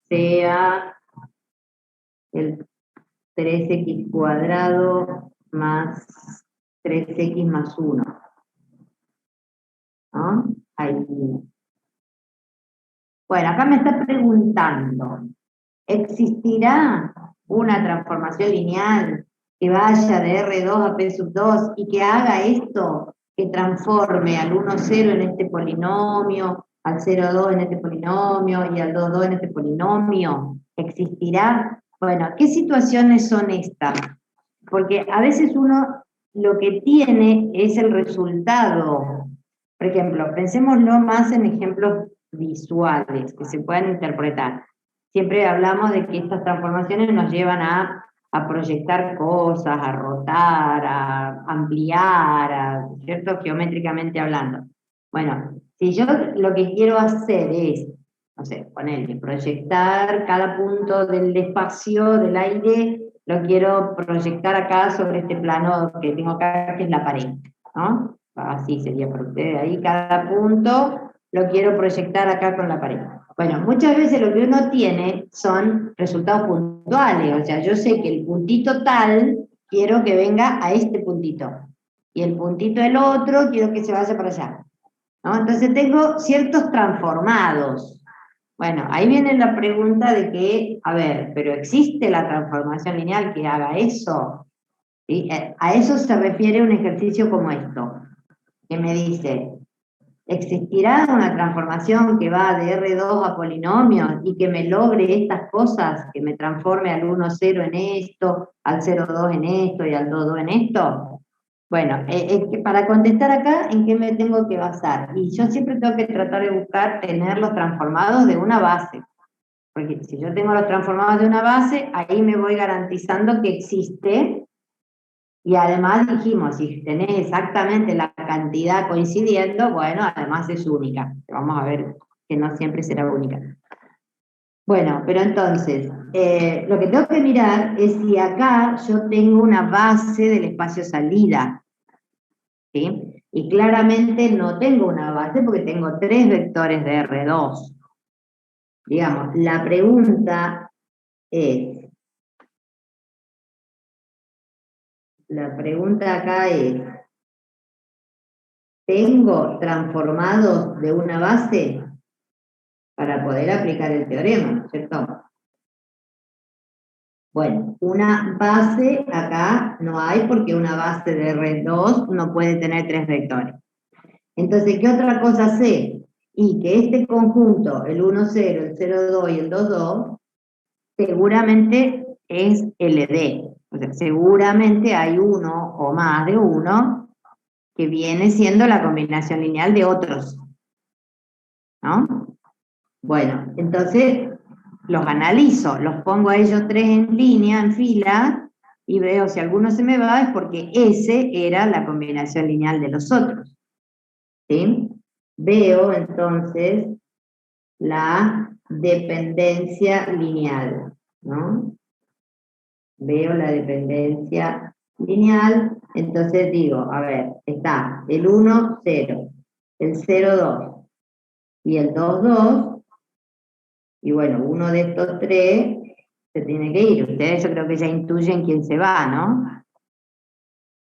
A: sea el 3x cuadrado más 3x más 1, ¿no? Ahí. Bueno, acá me está preguntando, ¿existirá una transformación lineal que vaya de R2 a P sub 2 y que haga esto, que transforme al 1, 0 en este polinomio, al 0, 2 en este polinomio y al 2, 2 en este polinomio? ¿Existirá? Bueno, ¿qué situaciones son estas? Porque a veces uno lo que tiene es el resultado. Por ejemplo, pensémoslo más en ejemplos visuales que se puedan interpretar. Siempre hablamos de que estas transformaciones nos llevan a proyectar cosas, a rotar, a ampliar, ¿cierto? Geométricamente hablando. Bueno, si yo lo que quiero hacer es, no sé, ponerle, proyectar cada punto del espacio, del aire, lo quiero proyectar acá sobre este plano que tengo acá, que es la pared, ¿no? Así sería para ustedes, ahí cada punto lo quiero proyectar acá con la pared. Bueno, muchas veces lo que uno tiene son resultados puntuales, o sea, yo sé que el puntito tal quiero que venga a este puntito, y el puntito del otro quiero que se vaya para allá, ¿no? Entonces tengo ciertos transformados. Bueno, ahí viene la pregunta de que, a ver, ¿pero existe la transformación lineal que haga eso? ¿Sí? A eso se refiere un ejercicio como esto, que me dice, ¿existirá una transformación que va de R2 a polinomios y que me logre estas cosas, que me transforme al 1, 0 en esto, al 0, 2 en esto y al 2, 2 en esto? Bueno, para contestar acá, ¿en qué me tengo que basar? Y yo siempre tengo que tratar de buscar tener los transformados de una base. Porque si yo tengo los transformados de una base, ahí me voy garantizando que existe. Y además dijimos, si tenés exactamente la cantidad coincidiendo, bueno, además es única. Vamos a ver que no siempre será única. Bueno, pero entonces, lo que tengo que mirar es si acá yo tengo una base del espacio salida, ¿sí? Y claramente no tengo una base porque tengo 3 vectores de R2. Digamos, la pregunta es, la pregunta acá es, ¿tengo transformados de una base para poder aplicar el teorema, ¿cierto? Bueno, una base acá no hay porque una base de R2 no puede tener 3 vectores. Entonces, ¿qué otra cosa sé? Y que este conjunto, el 1, 0, el 0, 2 y el 2, 2, seguramente es LD. O sea, seguramente hay uno o más de uno que viene siendo la combinación lineal de otros, ¿no? Bueno, entonces los analizo, los pongo a ellos 3 en línea, en fila, y veo si alguno se me va, es porque ese era la combinación lineal de los otros, ¿sí? Veo entonces la dependencia lineal, ¿no? Veo la dependencia lineal, entonces digo, a ver, está el 1, 0, el 0, 2 y el 2, 2, y bueno, uno de estos 3 se tiene que ir. Ustedes yo creo que ya intuyen quién se va, ¿no?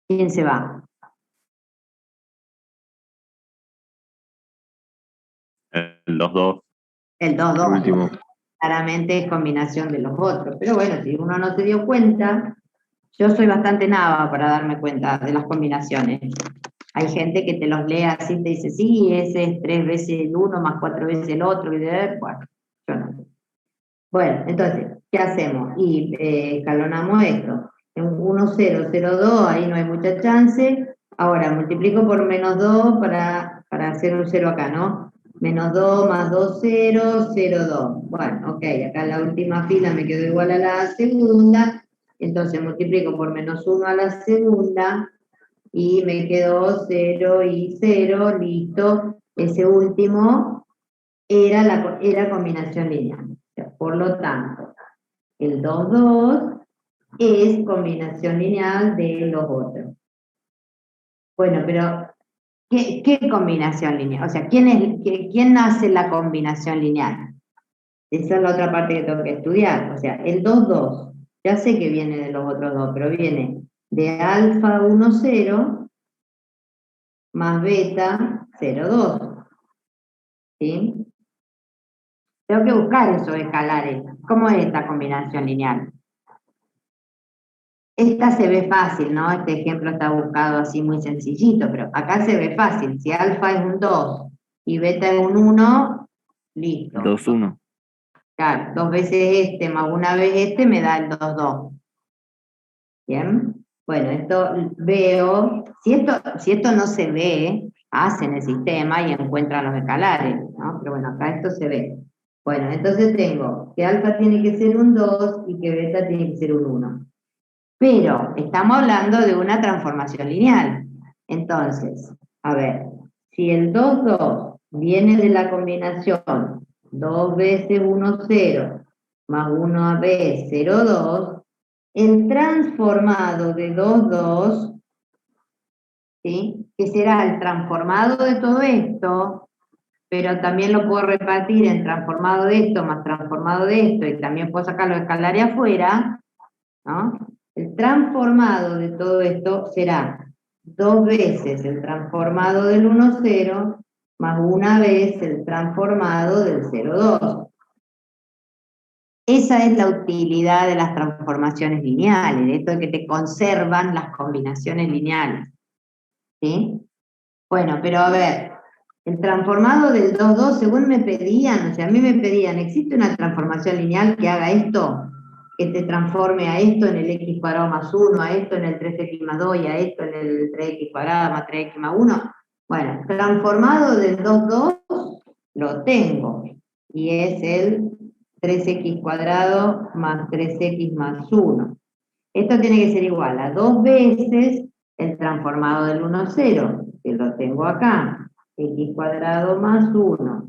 A: ¿Quién se va?
F: El 2, 2.
A: El 2, 2.
E: Último.
A: Claramente es combinación de los otros, pero bueno, si uno no se dio cuenta, yo soy bastante nava para darme cuenta de las combinaciones. Hay gente que te los lee así, te dice, sí, ese es 3 veces el uno más 4 veces el otro, y bueno, yo no. Bueno, entonces, ¿qué hacemos? Y escalonamos esto. En 1, 0, 0, 2, ahí no hay mucha chance. Ahora, multiplico por menos 2 para hacer un 0 acá, ¿no? Menos 2 más 2, 0, 0, 2. Bueno, ok, acá la última fila me quedó igual a la segunda. Entonces multiplico por menos 1 a la segunda y me quedó 0 y 0, listo. Ese último era combinación lineal. O sea, por lo tanto, el 2, 2 es combinación lineal de los otros. Bueno, pero ¿qué combinación lineal? O sea, ¿quién hace la combinación lineal? Esa es la otra parte que tengo que estudiar. O sea, el 2, 2, ya sé que viene de los otros dos, pero viene de alfa 1, 0 más beta 0, 2. ¿Sí? Tengo que buscar esos escalares. ¿Cómo es esta combinación lineal? Esta se ve fácil, ¿no? Este ejemplo está buscado así muy sencillito, pero acá se ve fácil. Si alfa es un 2 y beta es un 1, listo.
D: 2, 1.
A: Claro, 2 veces este más una vez este me da el 2, 2. ¿Bien? Bueno, esto veo, si esto no se ve, hacen el sistema y encuentran los escalares, ¿no? Pero bueno, acá esto se ve. Bueno, entonces tengo que alfa tiene que ser un 2 y que beta tiene que ser un 1. Pero estamos hablando de una transformación lineal. Entonces, a ver, si el 2, 2 viene de la combinación 2 veces 1, 0 más 1b, 0, 2, el transformado de 2, 2, ¿sí? Que será el transformado de todo esto, pero también lo puedo repartir en transformado de esto más transformado de esto, y también puedo sacar los escalares afuera, ¿no? El transformado de todo esto será 2 veces el transformado del 1, 0 más una vez el transformado del 0, 2. Esa es la utilidad de las transformaciones lineales, esto de que te conservan las combinaciones lineales. ¿Sí? Bueno, pero a ver, el transformado del 2, 2, según me pedían, o sea, a mí me pedían, ¿existe una transformación lineal que haga esto? Que te transforme a esto en el x cuadrado más 1, a esto en el 3x más 2 y a esto en el 3x cuadrado más 3x más 1. Bueno, transformado del 2, 2 lo tengo, y es el 3x cuadrado más 3x más 1. Esto tiene que ser igual a 2 veces el transformado del 1, 0, que lo tengo acá, x cuadrado más 1,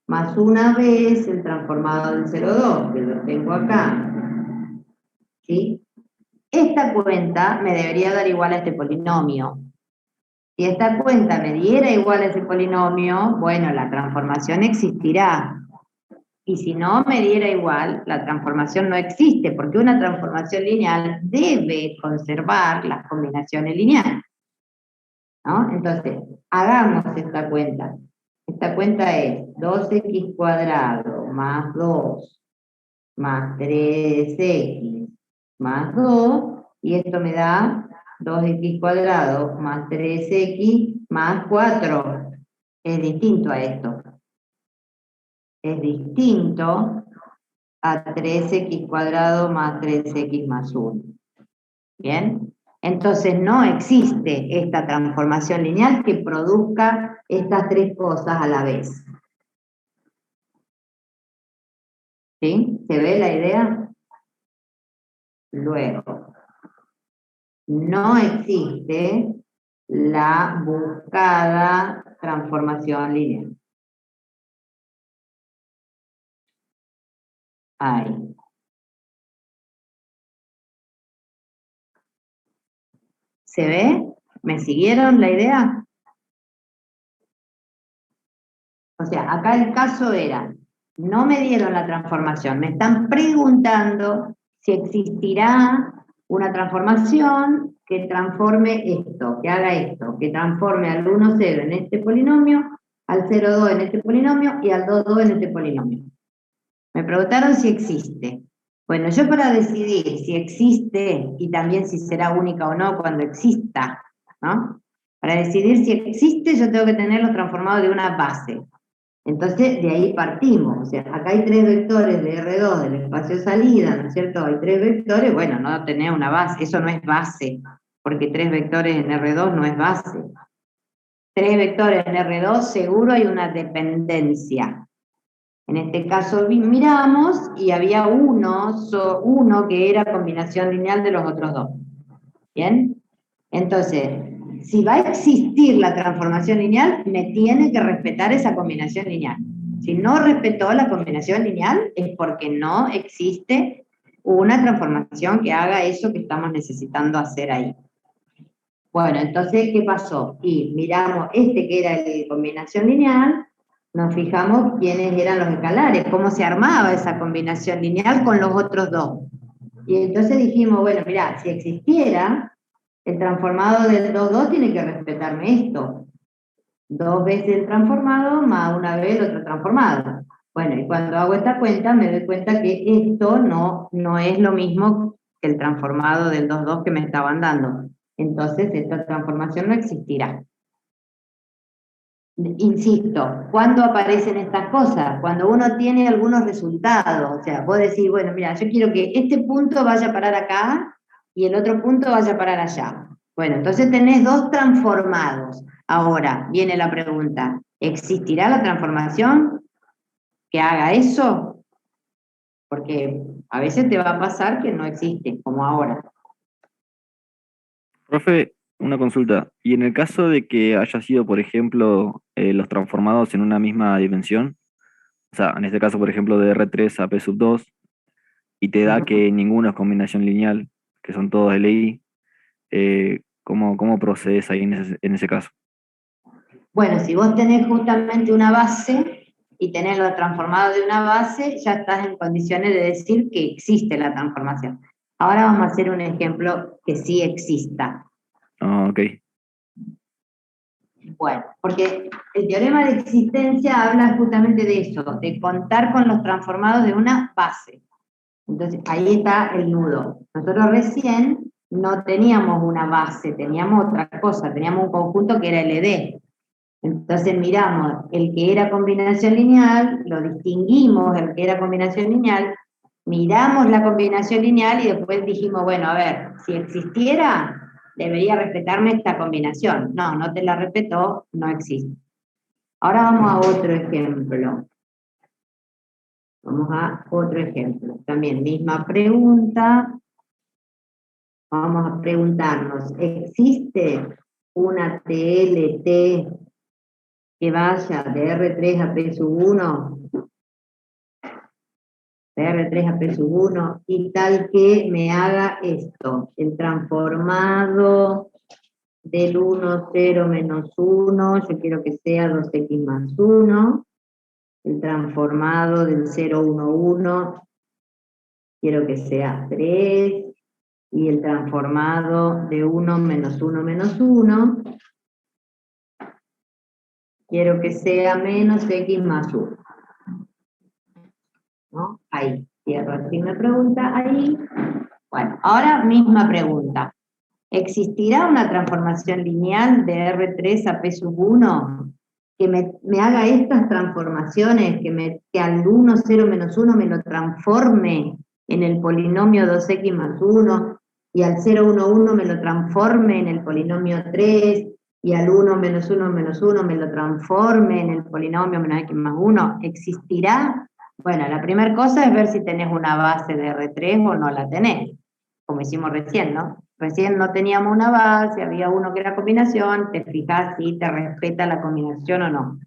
A: más una vez el transformado del 0, 2, que lo tengo acá. ¿Sí? Esta cuenta me debería dar igual a este polinomio. Si esta cuenta me diera igual a ese polinomio, bueno, la transformación existirá. Y si no me diera igual, la transformación no existe, porque una transformación lineal debe conservar las combinaciones lineales. ¿No? Entonces, hagamos esta cuenta. Esta cuenta es 2x cuadrado más 2 más 3x más 2, y esto me da 2x cuadrado más 3x más 4. Es distinto a esto. Es distinto a 3x cuadrado más 3x más 1. ¿Bien? Entonces no existe esta transformación lineal que produzca estas tres cosas a la vez. ¿Sí? ¿Se ve la idea? Luego, no existe la buscada transformación lineal. Ahí. ¿Se ve? ¿Me siguieron la idea? O sea, acá el caso era, no me dieron la transformación, me están preguntando si existirá una transformación que transforme esto, que haga esto, que transforme al 1, 0 en este polinomio, al 0, 2 en este polinomio y al 2, 2 en este polinomio. Me preguntaron si existe. Bueno, yo para decidir si existe y también si será única o no cuando exista, ¿no? Para decidir si existe yo tengo que tenerlo transformado de una base. Entonces, de ahí partimos. O sea, acá hay 3 vectores de R2 del espacio salida, ¿no es cierto? Hay 3 vectores, bueno, no tener una base, eso no es base, porque 3 vectores en R2 no es base. 3 vectores en R2 seguro hay una dependencia. En este caso miramos y había uno que era combinación lineal de los otros dos. ¿Bien? Entonces, si va a existir la transformación lineal, me tiene que respetar esa combinación lineal. Si no respetó la combinación lineal es porque no existe una transformación que haga eso que estamos necesitando hacer ahí. Bueno, entonces, ¿qué pasó? Y miramos que era el combinación lineal, nos fijamos quiénes eran los escalares, cómo se armaba esa combinación lineal con los otros dos. Y entonces dijimos, bueno, mirá, si existiera, el transformado del 2, 2 tiene que respetarme esto. 2 veces el transformado más una vez el otro transformado. Bueno, y cuando hago esta cuenta, me doy cuenta que esto no es lo mismo que el transformado del 2, 2 que me estaban dando. Entonces, esta transformación no existirá. Insisto, ¿cuándo aparecen estas cosas? Cuando uno tiene algunos resultados. O sea, vos decís, bueno, mira, yo quiero que este punto vaya a parar acá y el otro punto vaya a parar allá. Bueno, entonces tenés 2 transformados. Ahora, viene la pregunta, ¿existirá la transformación que haga eso? Porque a veces te va a pasar que no existe, como ahora.
D: Profe, una consulta. ¿Y en el caso de que haya sido, por ejemplo, los transformados en una misma dimensión? O sea, en este caso, por ejemplo, de R3 a P sub 2, y te da que ninguno es combinación lineal, que son todos LI, ¿cómo procedes ahí en ese caso?
A: Bueno, si vos tenés justamente una base y tenés lo transformado de una base, ya estás en condiciones de decir que existe la transformación. Ahora vamos a hacer un ejemplo que sí exista.
D: Ah, ok.
A: Bueno, porque el teorema de existencia habla justamente de eso, de contar con los transformados de una base. Entonces, ahí está el nudo. Nosotros recién no teníamos una base, teníamos otra cosa, teníamos un conjunto que era LD. Entonces miramos el que era combinación lineal, lo distinguimos, el que era combinación lineal, miramos la combinación lineal y después dijimos, bueno, a ver, si existiera, debería respetarme esta combinación. No, no te la respetó, no existe. Ahora vamos a otro ejemplo. Vamos a otro ejemplo. También misma pregunta. Vamos a preguntarnos, ¿existe una TLT que vaya de R3 a P sub 1? De R3 a P sub 1 y tal que me haga esto, el transformado del 1, 0, menos 1, yo quiero que sea 2x más 1, el transformado del 0, 1, 1, quiero que sea 3, y el transformado de 1, menos 1, menos 1, quiero que sea menos x más 1. ¿No? Ahí, cierro así una pregunta, ahí. Bueno, ahora misma pregunta. ¿Existirá una transformación lineal de R3 a P sub 1 que me haga estas transformaciones, que al 1, 0, menos 1 me lo transforme en el polinomio 2x más 1, y al 0, 1, 1 me lo transforme en el polinomio 3, y al 1, menos 1, menos 1 me lo transforme en el polinomio menos x más 1? ¿Existirá? Bueno, la primera cosa es ver si tenés una base de R3 o no la tenés, como hicimos recién, ¿no? Recién no teníamos una base, había uno que era combinación, te fijas si te respeta la combinación o no.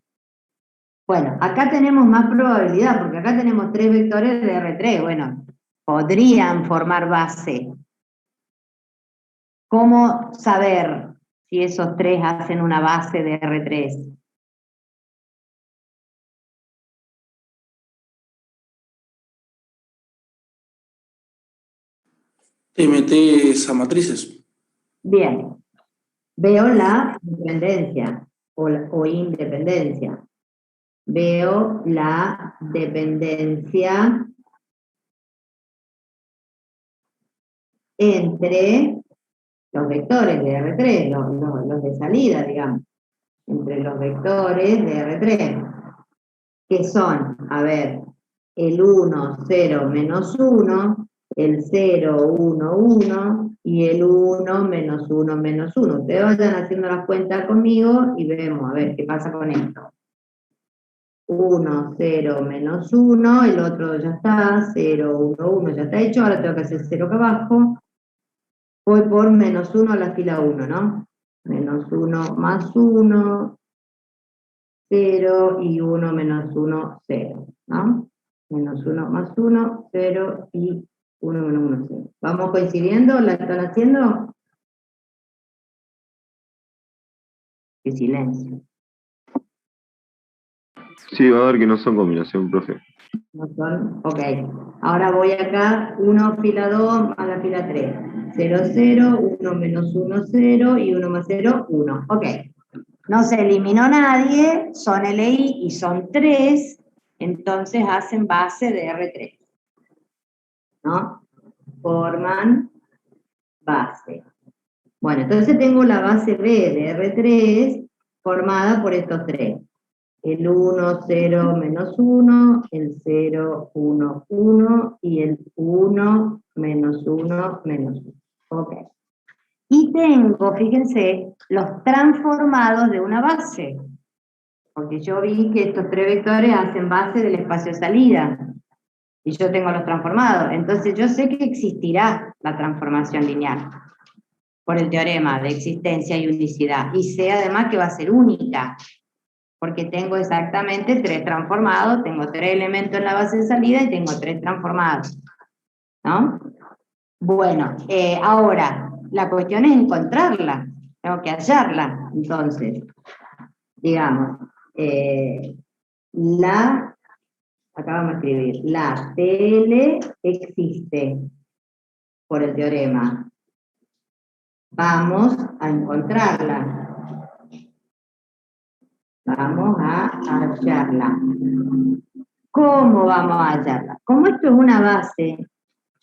A: Bueno, acá tenemos más probabilidad, porque acá tenemos 3 vectores de R3, bueno, podrían formar base. ¿Cómo saber si esos 3 hacen una base de R3?
G: Te metes a matrices.
A: Bien, veo la dependencia o independencia. Veo la dependencia entre los vectores de R3, los de salida, digamos, entre los vectores de R3, que son, a ver, el 1, 0, menos 1, el 0, 1, 1, y el 1, menos 1, menos 1. Ustedes vayan haciendo las cuentas conmigo y vemos, a ver, qué pasa con esto. 1, 0, menos 1, el otro ya está, 0, 1, 1 ya está hecho, ahora tengo que hacer 0 acá abajo. Voy por menos 1 a la fila 1, ¿no? Menos 1 más 1, 0 y 1 menos 1, 0, ¿no? Menos 1 más 1, 0 y 1 menos 1, 0. ¿Vamos coincidiendo? ¿La están haciendo? ¡Qué silencio!
E: Sí, va a ver que no son combinación, profe.
A: ¿No son? Ok. Ahora voy acá, 1 fila 2 a la fila 3. 0, 0, 1 menos 1, 0 y 1 más 0, 1. Ok. No se eliminó nadie, son LI y son 3, entonces hacen base de R3. ¿No? Forman base. Bueno, entonces tengo la base B de R3 formada por estos tres. El 1, 0, menos 1, el 0, 1, 1 y el 1, menos 1, menos 1. Ok. Y tengo, fíjense, los transformados de una base. Porque yo vi que estos tres vectores hacen base del espacio salida. Y yo tengo los transformados. Entonces yo sé que existirá la transformación lineal por el teorema de existencia y unicidad. Y sé además que va a ser única, porque tengo exactamente tres transformados, tengo tres elementos en la base de salida y tengo tres transformados. ¿No? Bueno, ahora, la cuestión es encontrarla, tengo que hallarla. Entonces, digamos, acá vamos a escribir, la TL existe por el teorema. Vamos a encontrarla. Vamos a hallarla. ¿Cómo vamos a hallarla? Como esto es una base,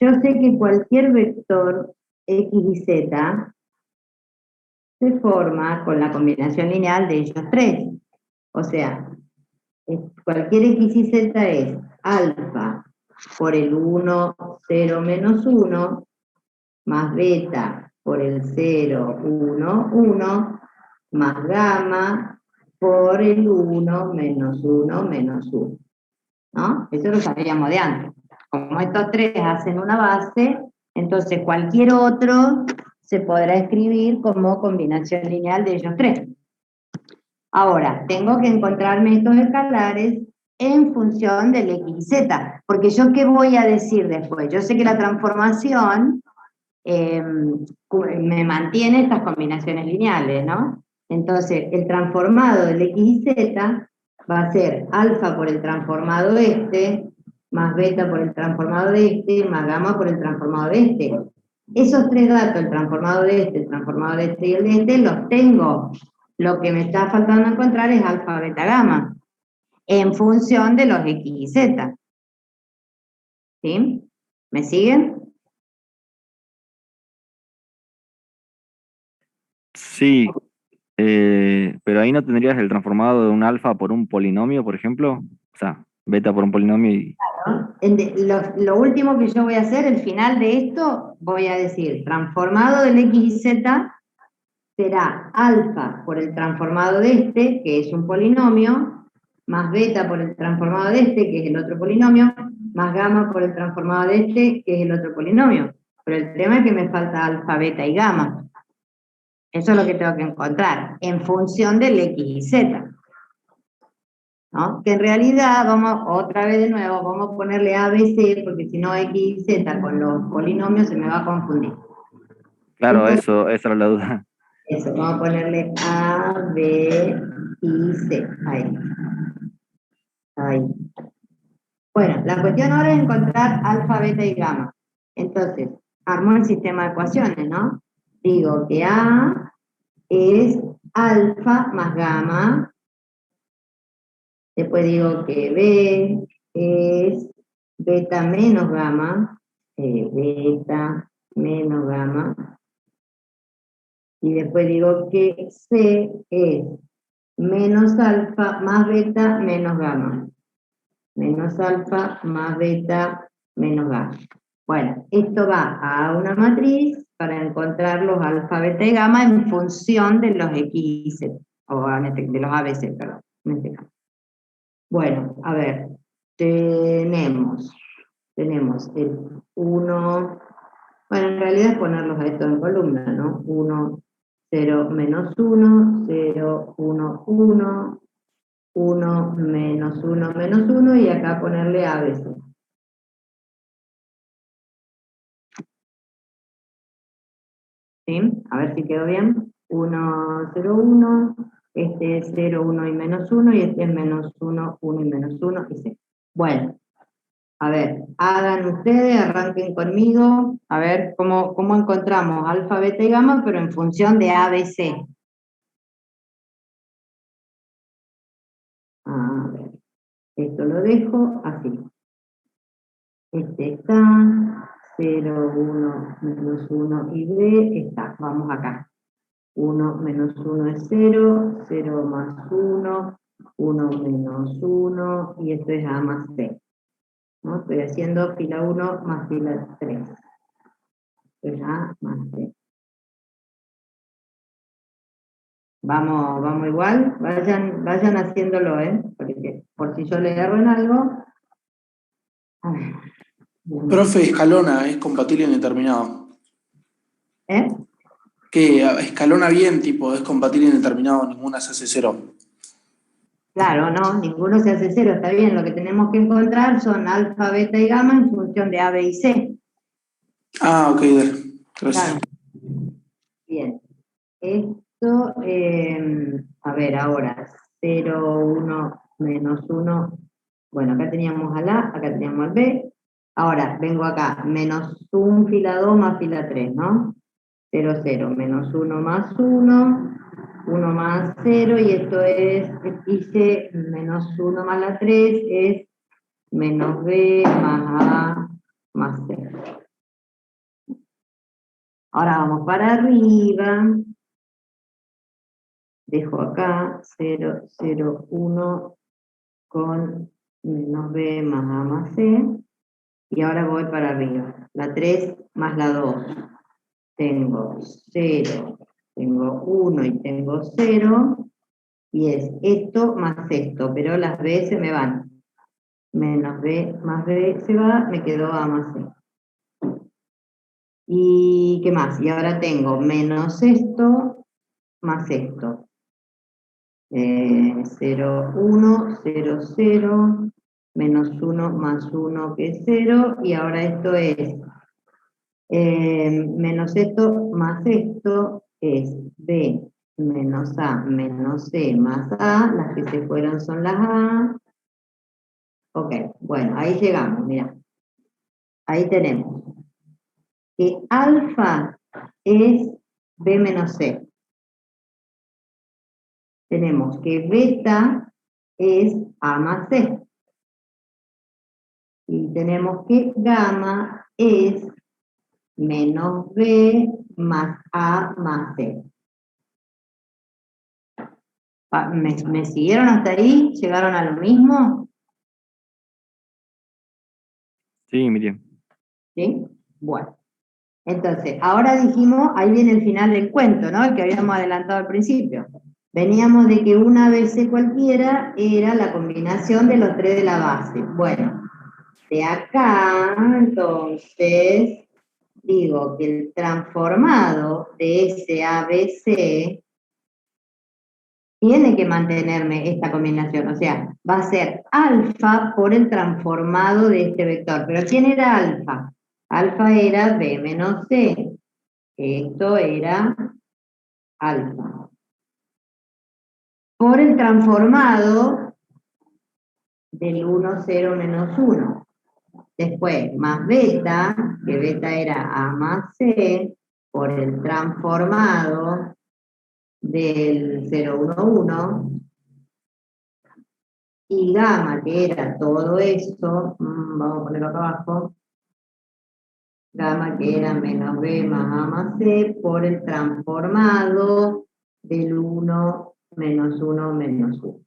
A: yo sé que cualquier vector X y Z se forma con la combinación lineal de ellos tres. O sea, cualquier X y Z es alfa por el 1, 0, menos 1, más beta por el 0, 1, 1, más gamma por el 1, menos 1, menos 1. ¿No? Eso lo sabíamos de antes. Como estos tres hacen una base, entonces cualquier otro se podrá escribir como combinación lineal de ellos tres. Ahora, tengo que encontrarme estos escalares en función del X y Z, porque yo ¿qué voy a decir después? Yo sé que la transformación me mantiene estas combinaciones lineales, ¿no? Entonces, el transformado del X y Z va a ser alfa por el transformado este, más beta por el transformado de este, más gamma por el transformado de este. Esos tres datos, el transformado de este, el transformado de este y el de este, los tengo. Lo que me está faltando encontrar es alfa, beta, gamma, en función de los X y Z. ¿Sí? ¿Me siguen?
D: Sí, pero ahí no tendrías el transformado de un alfa por un polinomio, por ejemplo. O sea, beta por un polinomio y...
A: Lo último que yo voy a hacer, el final de esto, voy a decir, transformado del X y Z será alfa por el transformado de este, que es un polinomio, más beta por el transformado de este, que es el otro polinomio, más gamma por el transformado de este, que es el otro polinomio. Pero el tema es que me falta alfa, beta y gamma. Eso es lo que tengo que encontrar, en función del X y Z. ¿No? Que en realidad, vamos, otra vez de nuevo, vamos a ponerle A, B, C, porque si no X y Z con los polinomios se me va a confundir.
D: Claro,
A: Entonces,
D: esa era la duda.
A: eso, vamos a ponerle A, B y C. Ahí. Ahí. Bueno, la cuestión ahora es encontrar alfa, beta y gamma. Entonces, armo el sistema de ecuaciones, ¿no? Digo que A es alfa más gamma. Después digo que B es beta menos gamma. Beta menos gamma. Y después digo que C es menos alfa más beta menos gamma. Menos alfa más beta menos gamma. Bueno, esto va a una matriz para encontrar los alfa, beta y gamma en función de los X y Z, o de los ABC, perdón, en este caso. Bueno, a ver, tenemos el 1, bueno, en realidad es ponerlos a estos en columna, ¿no? 1, 0, menos 1, 0, 1, 1, 1 menos 1 menos 1 y acá ponerle ABC. ¿Sí? A ver si quedó bien. 1, 0, 1. Este es 0, 1 y menos 1, y este es menos 1, 1 y menos 1, y 0. Bueno, a ver, hagan ustedes, arranquen conmigo, a ver cómo encontramos alfa, beta y gamma, pero en función de ABC. A ver, esto lo dejo así. Este está, 0, 1, menos 1 y B está, vamos acá. 1 menos 1 es 0, 0 más 1, 1 menos 1, y esto es A más C. ¿No? Estoy haciendo fila 1 más fila 3. Esto es A más C. Vamos igual, vayan haciéndolo, porque por si yo le erro en algo.
G: Profe, escalona, es compatible indeterminado.
A: ¿Eh?
G: Que escalona bien, tipo, es compatible indeterminado, ninguna se hace 0.
A: Claro, no, ninguno se hace 0, está bien. Lo que tenemos que encontrar son alfa, beta y gamma en función de A, B y C.
G: Ah, ok, dale. Gracias.
A: Claro. Bien. Esto, a ver, ahora, 0, 1, menos 1. Bueno, acá teníamos al A, acá teníamos al B. Ahora, vengo acá, menos 1, fila 2 más fila 3, ¿no? 0, 0, menos 1 más 1, 1 más 0, y esto es, hice menos 1 más la 3, es menos B más A más C. Ahora vamos para arriba. Dejo acá 0, 0, 1 con menos B más A más C. Y ahora voy para arriba. La 3 más la 2. Tengo 0, tengo 1 y tengo 0. Y es esto más esto, pero las B se me van. Menos B más B se va, me quedó A más C. ¿Y qué más? Y ahora tengo menos esto más esto. 0, 1, 0, 0, menos 1 más 1 que es 0, y ahora esto es menos esto más esto es B menos A menos C más A, las que se fueron son las A. Ok, bueno, ahí llegamos, mira. Ahí tenemos que alfa es B menos C. Tenemos que beta es A más C. Y tenemos que gamma es menos B más A más C. ¿Me siguieron hasta ahí? ¿Llegaron a lo mismo?
D: Sí, Miriam.
A: ¿Sí? Bueno. Entonces, ahora dijimos, ahí viene el final del cuento, ¿no? El que habíamos adelantado al principio. Veníamos de que una ABC cualquiera era la combinación de los 3 de la base. Bueno, de acá, entonces, digo que el transformado de ese ABC tiene que mantenerme esta combinación, o sea, va a ser alfa por el transformado de este vector. ¿Pero quién era alfa? Alfa era B menos C. Esto era alfa. Por el transformado del 1, 0, menos 1. Después, más beta, que beta era A más C, por el transformado del 0, 1, 1. Y gamma, que era todo esto, vamos a ponerlo acá abajo, gamma que era menos B más A más C, por el transformado del 1, menos 1, menos 1.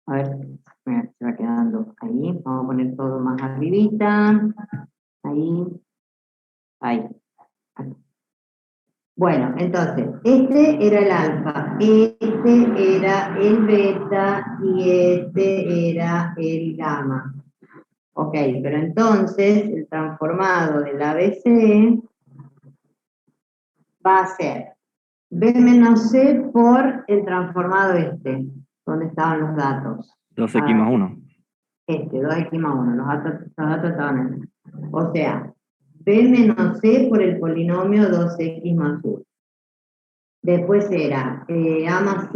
A: A ver, se va quedando ahí, vamos a poner todo más arribita, ahí, ahí. Bueno, entonces, este era el alfa, este era el beta y este era el gamma. Ok, pero entonces el transformado del ABC va a ser B menos C por el transformado este. ¿Dónde estaban los datos?
D: 2x más 1.
A: 2x más 1, los datos estaban en. O sea, B menos C por el polinomio 2x más 1. Después era A más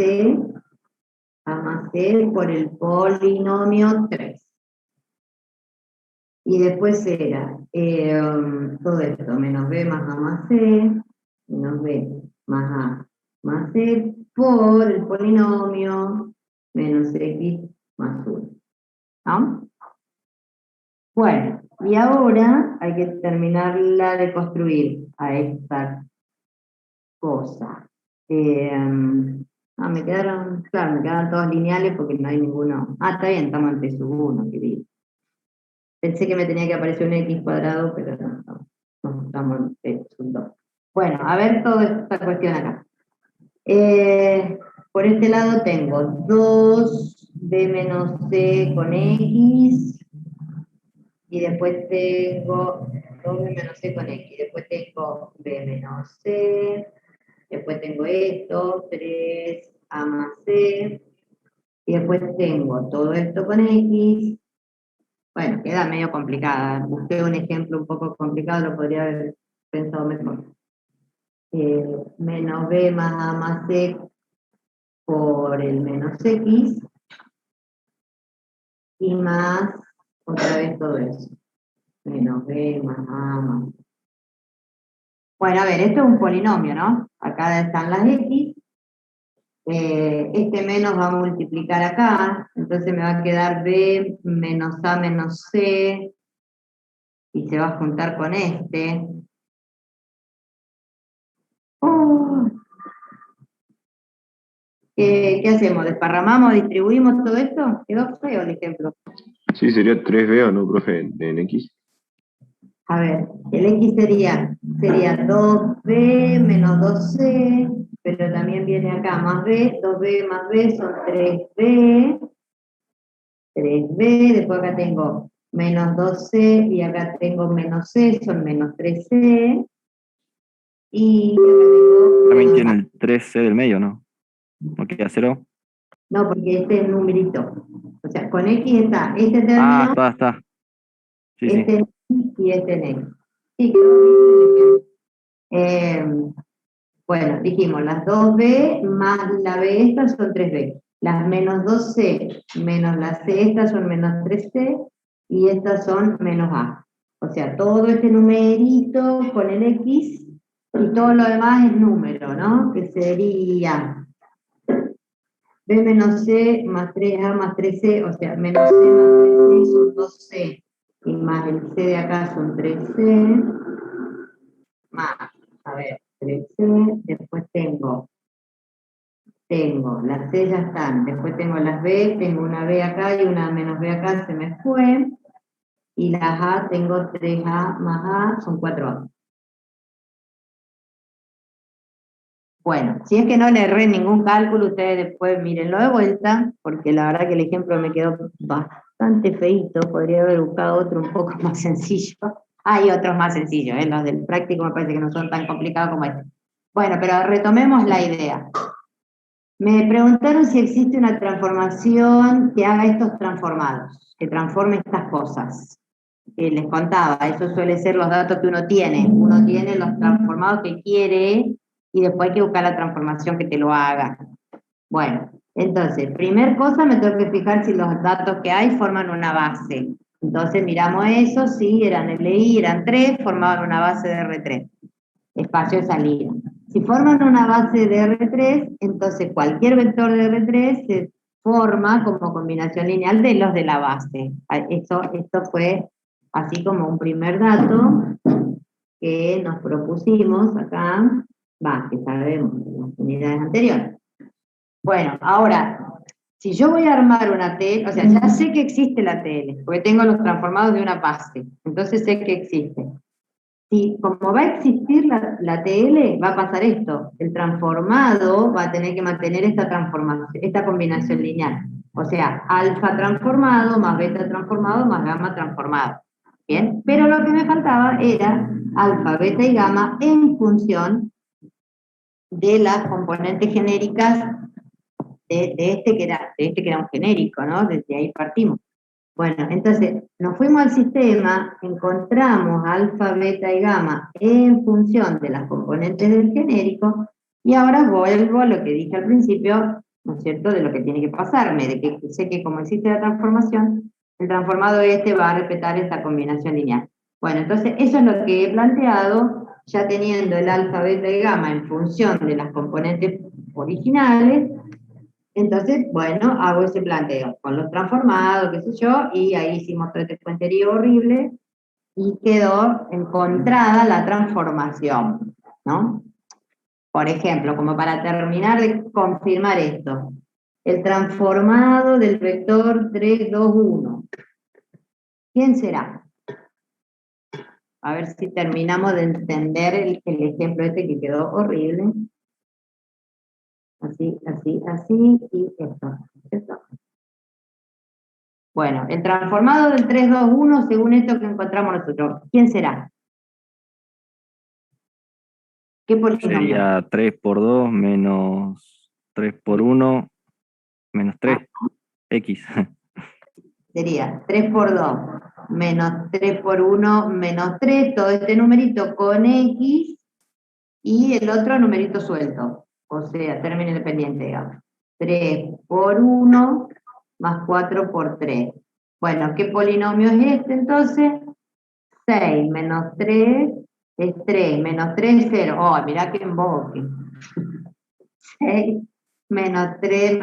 A: C por el polinomio 3. Y después era todo esto, menos B más A más C, menos B más A más C por el polinomio menos X más 1. ¿No? Bueno, y ahora hay que terminarla de construir a esta cosa. Me quedaron todos lineales porque no hay ninguno. Está bien, estamos en T sub 1, querido. Pensé que me tenía que aparecer un X cuadrado, pero no estamos en T sub 2. Bueno, a ver toda esta cuestión acá. Por este lado tengo 2B menos C con X, y después tengo 2B menos C con X, después tengo B menos C, después tengo esto, 3A más C, y después tengo todo esto con X. Bueno, queda medio complicada. Busqué un ejemplo un poco complicado, lo podría haber pensado mejor. Menos B más A más C por el menos X, y más, otra vez todo eso. Menos B más A más. Bueno, a ver, esto es un polinomio, ¿no? Acá están las X. Este menos va a multiplicar acá, entonces me va a quedar B menos A menos C, y se va a juntar con este. ¿Qué hacemos? ¿Desparramamos, distribuimos todo esto? Quedó feo el ejemplo.
E: Sí, sería 3B o no, profe, en X.
A: A ver, el X sería 2B menos 2C, pero también viene acá más B, 2B más B son 3B, después acá tengo menos 2C, y acá tengo menos C, son menos 3C, y acá tengo...
D: También tiene el 3C del medio, ¿no? ¿No queda 0?
A: No, porque este es numerito. O sea, con X está este término,
D: Está. Sí,
A: este
D: sí.
A: en X y este en X. Sí, quedó bien. Bueno, dijimos, las 2B más la B esta son 3B. Las menos 2C menos la C esta son menos 3C, y estas son menos A. O sea, todo este numerito con el X, y todo lo demás es número, ¿no? Que sería B menos C más 3A más 3C, o sea, menos C más 3C son 2C, y más el C de acá son 3C, más, a ver, 3C, después tengo las C ya están, después tengo las B, tengo una B acá y una menos B acá, se me fue, y las A tengo 3A más A, son 4A. Bueno, si es que no le erré ningún cálculo, ustedes después mírenlo de vuelta, porque la verdad que el ejemplo me quedó bastante feíto, podría haber buscado otro un poco más sencillo. Hay otros más sencillos, los del práctico me parece que no son tan complicados como este. Bueno, pero retomemos la idea. Me preguntaron si existe una transformación que haga estos transformados, que transforme estas cosas. Les contaba, eso suele ser los datos que uno tiene. Uno tiene los transformados que quiere, y después hay que buscar la transformación que te lo haga. Bueno, entonces, primer cosa, me tengo que fijar si los datos que hay forman una base. Entonces miramos eso, sí, eran LI, eran 3, formaban una base de R3. Espacio de salida. Si forman una base de R3, entonces cualquier vector de R3 se forma como combinación lineal de los de la base. Esto fue así como un primer dato que nos propusimos acá, que sabemos en las unidades anteriores. Bueno, ahora, si yo voy a armar una TL, o sea, ya sé que existe la TL, porque tengo los transformados de una base, entonces sé que existe. Si como va a existir la TL, va a pasar esto, el transformado va a tener que mantener esta transformación, esta combinación lineal. O sea, alfa transformado más beta transformado más gamma transformado. ¿Bien? Pero lo que me faltaba era alfa, beta y gamma en función de las componentes genéricas de este que era un genérico, ¿no? Desde ahí partimos. Bueno, entonces nos fuimos al sistema, encontramos alfa, beta y gamma en función de las componentes del genérico, y ahora vuelvo a lo que dije al principio, ¿no es cierto?, de lo que tiene que pasarme, de que sé que como existe la transformación, el transformado este va a respetar esta combinación lineal. Bueno, entonces eso es lo que he planteado, ya teniendo el alfa, beta y gamma en función de las componentes originales. Entonces, bueno, hago ese planteo con los transformados, qué sé yo, y ahí hicimos todo este cuenterío horrible y quedó encontrada la transformación, ¿no? Por ejemplo, como para terminar de confirmar esto, el transformado del vector 3, 2, 1. ¿Quién será? A ver si terminamos de entender el ejemplo este que quedó horrible. Así, así, así, y esto. Bueno, el transformado del 3, 2, 1, según esto que encontramos nosotros, ¿quién será? ¿Qué polinomio?
D: Sería 3 por 2 menos 3 por 1 menos 3, x.
A: Sería 3 por 2 menos 3 por 1 menos 3, todo este numerito con x, y el otro numerito suelto, o sea, término independiente, digamos. 3 por 1 más 4 por 3. Bueno, ¿qué polinomio es este entonces? 6 menos 3 es 3, menos 3 es 0. Oh, mirá que emboque. 6 menos 3,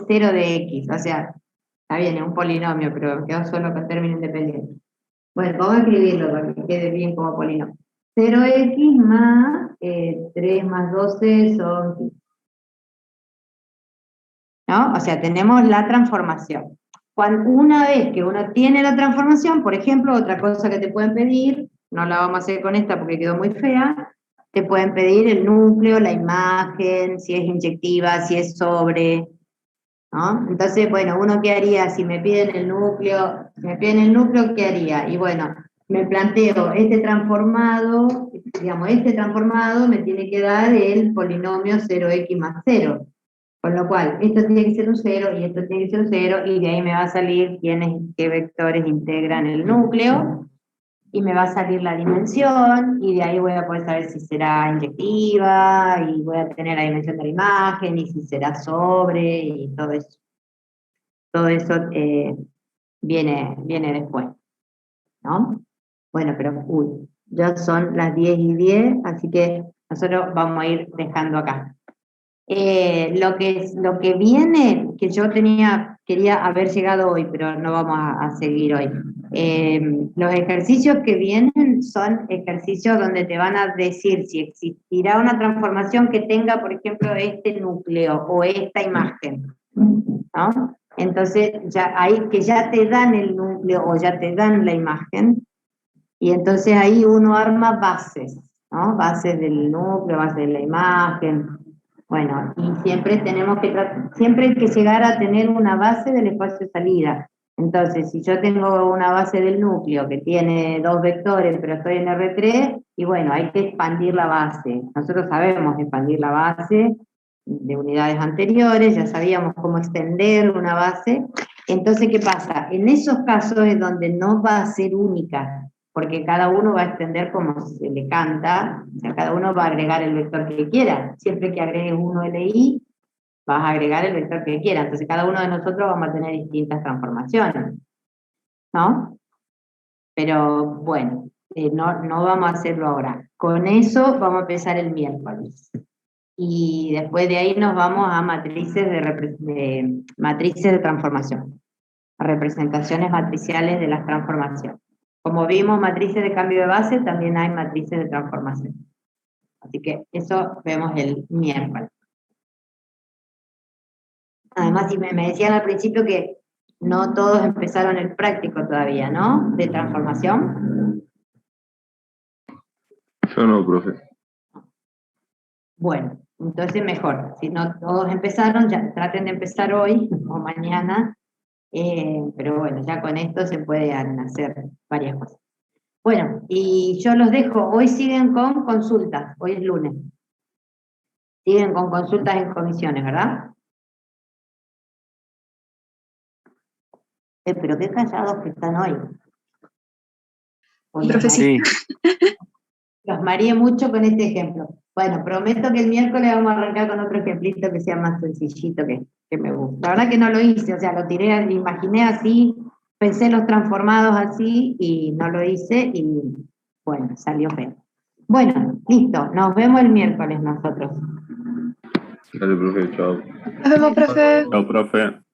A: 0 de x. O sea, está bien, es un polinomio, pero quedó solo con término independiente. Bueno, vamos a escribirlo para que quede bien como polinomio. 0x más 3 más 12 son 15. ¿No? O sea, tenemos la transformación. Una vez que uno tiene la transformación, por ejemplo, otra cosa que te pueden pedir, no la vamos a hacer con esta porque quedó muy fea, te pueden pedir el núcleo, la imagen, si es inyectiva, si es sobre, ¿no? Entonces, bueno, uno qué haría si me piden el núcleo, ¿qué haría? Y bueno, me planteo este transformado, digamos, este transformado me tiene que dar el polinomio 0x más 0. Con lo cual, esto tiene que ser un 0 y esto tiene que ser un 0, y de ahí me va a salir qué vectores integran el núcleo, y me va a salir la dimensión, y de ahí voy a poder saber si será inyectiva, y voy a tener la dimensión de la imagen, y si será sobre, y todo eso. Todo eso viene después, ¿no? Bueno, pero ya son las 10:10, así que nosotros vamos a ir dejando acá. Lo que viene, que yo quería haber llegado hoy, pero no vamos a seguir hoy. Los ejercicios que vienen son ejercicios donde te van a decir si existirá una transformación que tenga, por ejemplo, este núcleo o esta imagen, ¿no? Entonces, ya te dan el núcleo o ya te dan la imagen, y entonces ahí uno arma bases, ¿no? Bases del núcleo, bases de la imagen. Bueno, y siempre hay que llegar a tener una base del espacio de salida. Entonces, si yo tengo una base del núcleo que tiene 2 vectores, pero estoy en R3, y bueno, hay que expandir la base. Nosotros sabemos expandir la base de unidades anteriores, ya sabíamos cómo extender una base. Entonces, ¿qué pasa? En esos casos es donde no va a ser única, porque cada uno va a extender como se le canta, o sea, cada uno va a agregar el vector que quiera. Siempre que agregues uno LI, vas a agregar el vector que quiera. Entonces cada uno de nosotros vamos a tener distintas transformaciones, ¿no? Pero bueno, no vamos a hacerlo ahora. Con eso vamos a empezar el miércoles. Y después de ahí nos vamos a matrices de transformación, a representaciones matriciales de las transformaciones. Como vimos matrices de cambio de base, también hay matrices de transformación. Así que eso vemos el miércoles. Además, si me decían al principio que no todos empezaron el práctico todavía, ¿no? De transformación.
E: Yo no, profe.
A: Bueno, entonces mejor. Si no todos empezaron, ya traten de empezar hoy o mañana. Pero bueno, ya con esto se pueden hacer varias cosas. Bueno, y yo los dejo. Hoy siguen con consultas. Hoy es lunes. Siguen con consultas en comisiones, ¿verdad? Pero qué callados que están hoy.
H: Profe, sí.
A: Los mareé mucho con este ejemplo. Bueno, prometo que el miércoles vamos a arrancar con otro ejemplito que sea más sencillito, que me gusta. La verdad que no lo hice, o sea, lo tiré, imaginé así, pensé los transformados así y no lo hice y bueno, salió feo. Bueno, listo, nos vemos el miércoles nosotros.
E: Dale, profe, chao.
H: Nos vemos, profe.
F: Chao, profe.